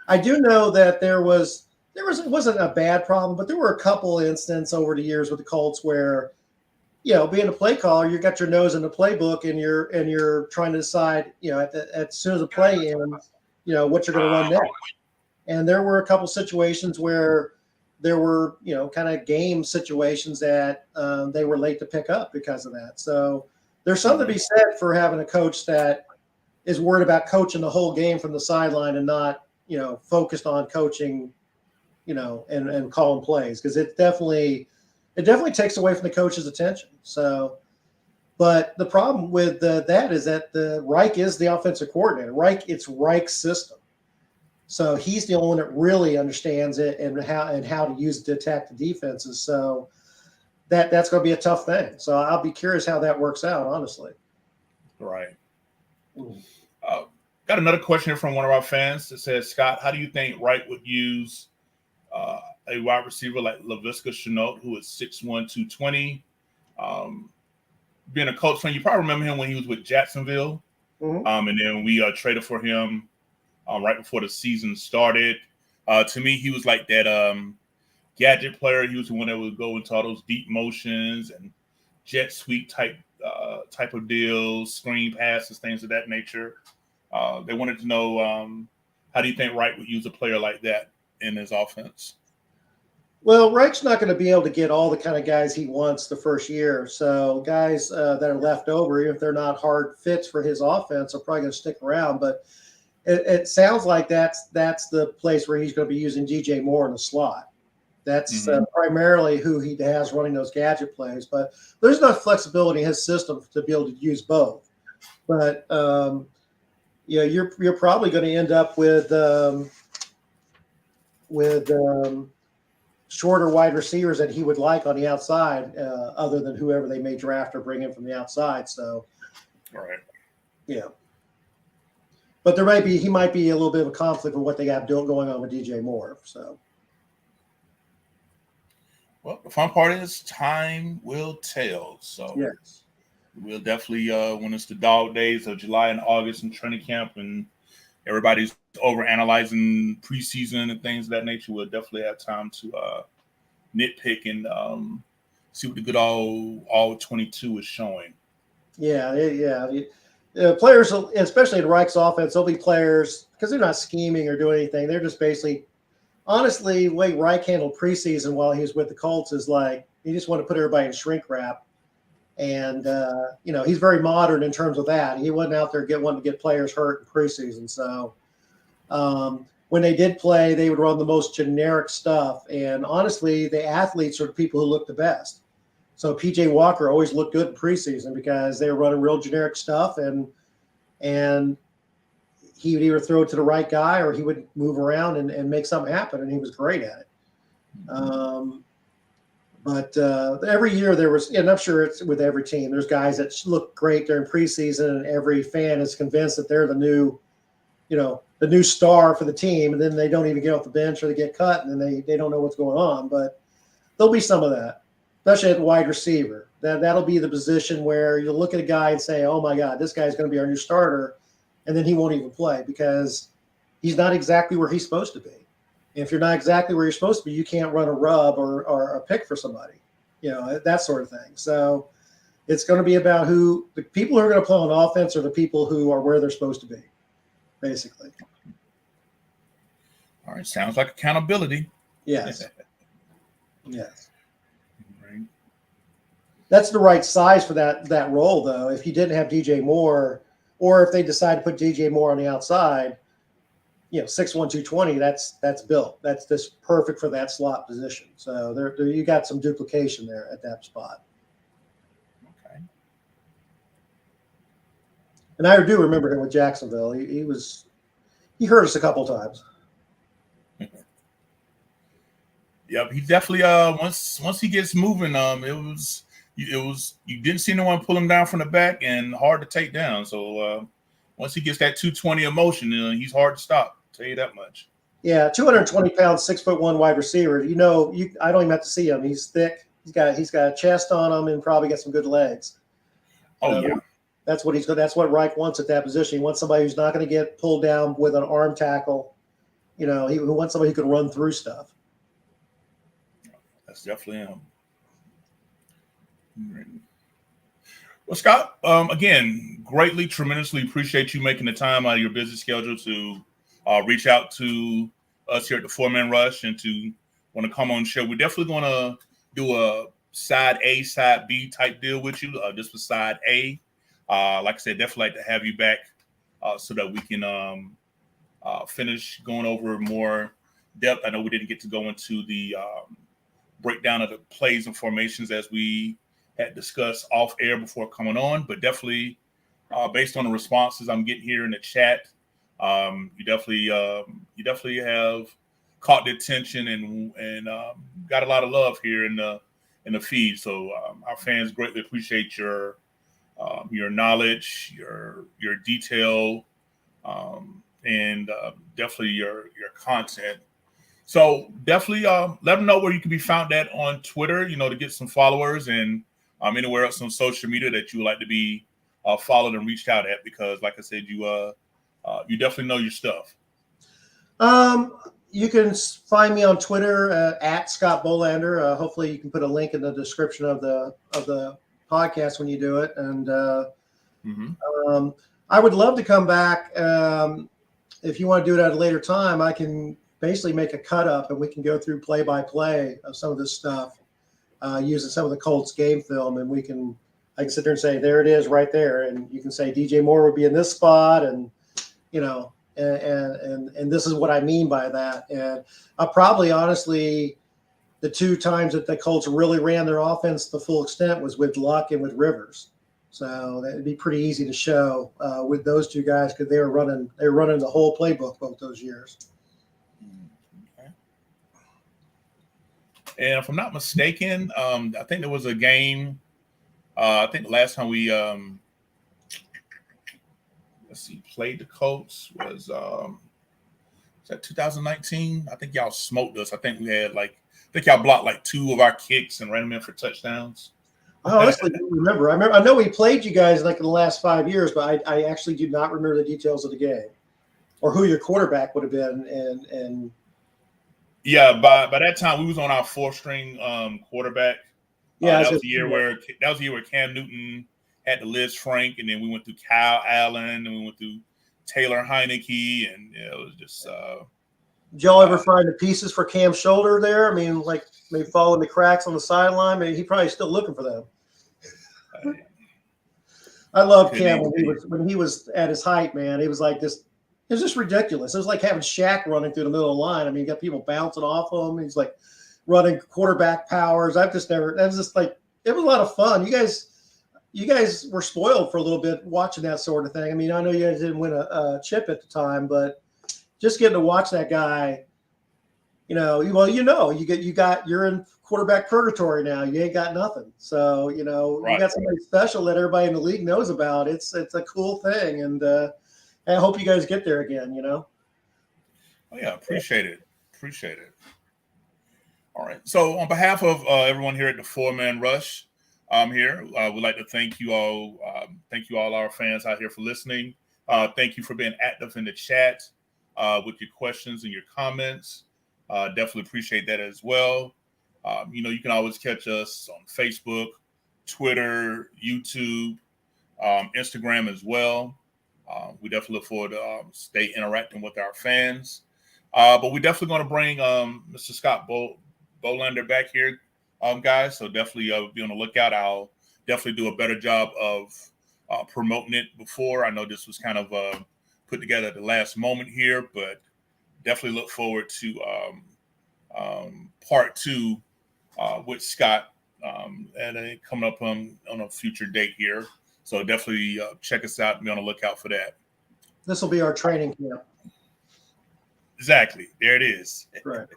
I do know that there wasn't a bad problem, but there were a couple instances over the years with the Colts where, being a play caller, you got your nose in the playbook and you're trying to decide, as soon as the play ends, what you're going to run next. And there were a couple situations where there were, kind of game situations that they were late to pick up because of that. So there's something to be said for having a coach that is worried about coaching the whole game from the sideline and not, focused on coaching, and calling plays, because it definitely takes away from the coach's attention. So, but the problem with that is that the Reich is the offensive coordinator. It's Reich's system. So he's the only one that really understands it and how to use it to attack the defenses. So that's going to be a tough thing. So I'll be curious how that works out, honestly. Right. Got another question here from one of our fans that says, Scott, how do you think Reich would use a wide receiver like Laviska Shenault, who is 6'1", 220? Being a Colts fan, you probably remember him when he was with Jacksonville. Mm-hmm. And then we traded for him right before the season started. To me, he was like that gadget player. He was the one that would go into all those deep motions and jet sweep type of deals, screen passes, things of that nature. They wanted to know, how do you think Reich would use a player like that in his offense? Well, Reich's not going to be able to get all the kind of guys he wants the first year. So guys that are left over, even if they're not hard fits for his offense, are probably going to stick around. But it sounds like that's the place where he's going to be using DJ Moore in the slot. That's primarily who he has running those gadget plays. But there's enough flexibility in his system to be able to use both. But you're probably going to end up with shorter wide receivers that he would like on the outside, other than whoever they may draft or bring in from the outside. So, all right, yeah. But he might be a little bit of a conflict with what they have going on with DJ Moore. So, well, the fun part is time will tell. So, yes, we'll definitely when it's the dog days of July and August in training camp, and everybody's over analyzing preseason and things of that nature, we'll definitely have time to nitpick and see what the good all 22 is showing. Yeah. Players, especially in Reich's offense, there'll be players, because they're not scheming or doing anything. They're just basically, honestly, the way Reich handled preseason while he was with the Colts is like he just wanted to put everybody in shrink wrap. And, he's very modern in terms of that. He wasn't out there wanting to get players hurt in preseason. So when they did play, they would run the most generic stuff. And honestly, the athletes are the people who look the best. So PJ Walker always looked good in preseason because they were running real generic stuff, and he would either throw it to the right guy or he would move around and make something happen, and he was great at it. But every year there was, and I'm sure it's with every team, there's guys that look great during preseason, and every fan is convinced that they're the new star for the team, and then they don't even get off the bench or they get cut, and then they don't know what's going on. But there'll be some of that, especially at wide receiver. That'll be the position where you'll look at a guy and say, oh my God, this guy's going to be our new starter, and then he won't even play because he's not exactly where he's supposed to be. If you're not exactly where you're supposed to be, you can't run a rub or a pick for somebody, that sort of thing. So it's going to be about who the people who are going to play on offense are the people who are where they're supposed to be, basically. All right. Sounds like accountability. Yes. Yes. Right. That's the right size for that role, though. If you didn't have DJ Moore, or if they decide to put DJ Moore on the outside, 6'1", 220, that's built. That's just perfect for that slot position. So there you got some duplication there at that spot. Okay. And I do remember him with Jacksonville. He hurt us a couple times. Yep, he definitely once he gets moving, it was you didn't see no one pull him down from the back and hard to take down. So once he gets that 220 emotion, he's hard to stop. I'll tell you that much. Yeah, 220 pounds, 6'1" wide receiver. I don't even have to see him. He's thick. He's got a chest on him and probably got some good legs. Oh So yeah. that's what That's what Reich wants at that position. He wants somebody who's not going to get pulled down with an arm tackle. He wants somebody who can run through stuff. That's definitely him. Well, Scott, again, greatly, tremendously appreciate you making the time out of your busy schedule to reach out to us here at the Four Man Rush and to want to come on the show. We're definitely going to do a side A, side B type deal with you. This was side A. Like I said, definitely like to have you back so that we can finish going over more depth. I know we didn't get to go into the breakdown of the plays and formations as we had discussed off air before coming on, but definitely based on the responses I'm getting here in the chat, you definitely have caught the attention and got a lot of love here in the feed. So our fans greatly appreciate your knowledge, your detail, and definitely your content. So definitely let them know where you can be found at on Twitter, to get some followers and anywhere else on social media that you would like to be followed and reached out at, because like I said, you definitely know your stuff. You can find me on Twitter at Scott Bolander. Hopefully you can put a link in the description of the podcast when you do it. And I would love to come back. If you want to do it at a later time, I can basically make a cut up and we can go through play by play of some of this stuff using some of the Colts game film, and I can sit there and say, there it is right there, and you can say DJ Moore would be in this spot, and and this is what I mean by that. And I probably honestly, the two times that the Colts really ran their offense to the full extent was with Luck and with Rivers. So that'd be pretty easy to show with those two guys, because they were running the whole playbook both those years. And if I'm not mistaken, I think there was a game. I think the last time we played the Colts was that 2019. I think y'all smoked us. I think we had y'all blocked like two of our kicks and ran them in for touchdowns. I honestly don't remember. I know we played you guys in the last 5 years, but I actually do not remember the details of the game or who your quarterback would have been. And yeah, by that time we was on our 4th-string quarterback. Yeah, that was the year where Cam Newton had to Liz Frank, and then we went through Kyle Allen, and we went through Taylor Heineke, and it was just. Did y'all ever find the pieces for Cam's shoulder there? I mean, maybe following the cracks on the sideline. Maybe he probably still looking for them. I love Cam when he was at his height, man. It was like this. It was just ridiculous. It was like having Shaq running through the middle of the line. I mean, you got people bouncing off him. He's like running quarterback powers. That was just like, it was a lot of fun. You guys were spoiled for a little bit watching that sort of thing. I mean, I know you guys didn't win a chip at the time, but just getting to watch that guy, you're in quarterback purgatory now. You ain't got nothing. So, you got somebody special that everybody in the league knows about. It's a cool thing. And I hope you guys get there again, Oh yeah. Appreciate it. All right. So on behalf of everyone here at the Four Man Rush, here, we'd like to thank you all. Thank you all our fans out here for listening. Thank you for being active in the chat with your questions and your comments. Definitely appreciate that as well. You can always catch us on Facebook, Twitter, YouTube, Instagram as well. We definitely look forward to stay interacting with our fans. But we're definitely going to bring Mr. Scott Bolander back here, guys. So definitely be on the lookout. I'll definitely do a better job of promoting it before. I know this was kind of put together at the last moment here, but definitely look forward to part 2 with Scott and coming up on a future date here. So definitely check us out and be on the lookout for that. This will be our training camp. Exactly. There it is. Right.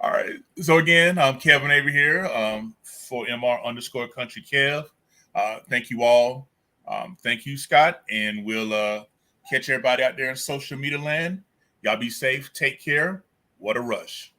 All right. So again, I'm Kevin Avery here for MR_Country Kev. Thank you all. Thank you, Scott. And we'll catch everybody out there in social media land. Y'all be safe. Take care. What a rush.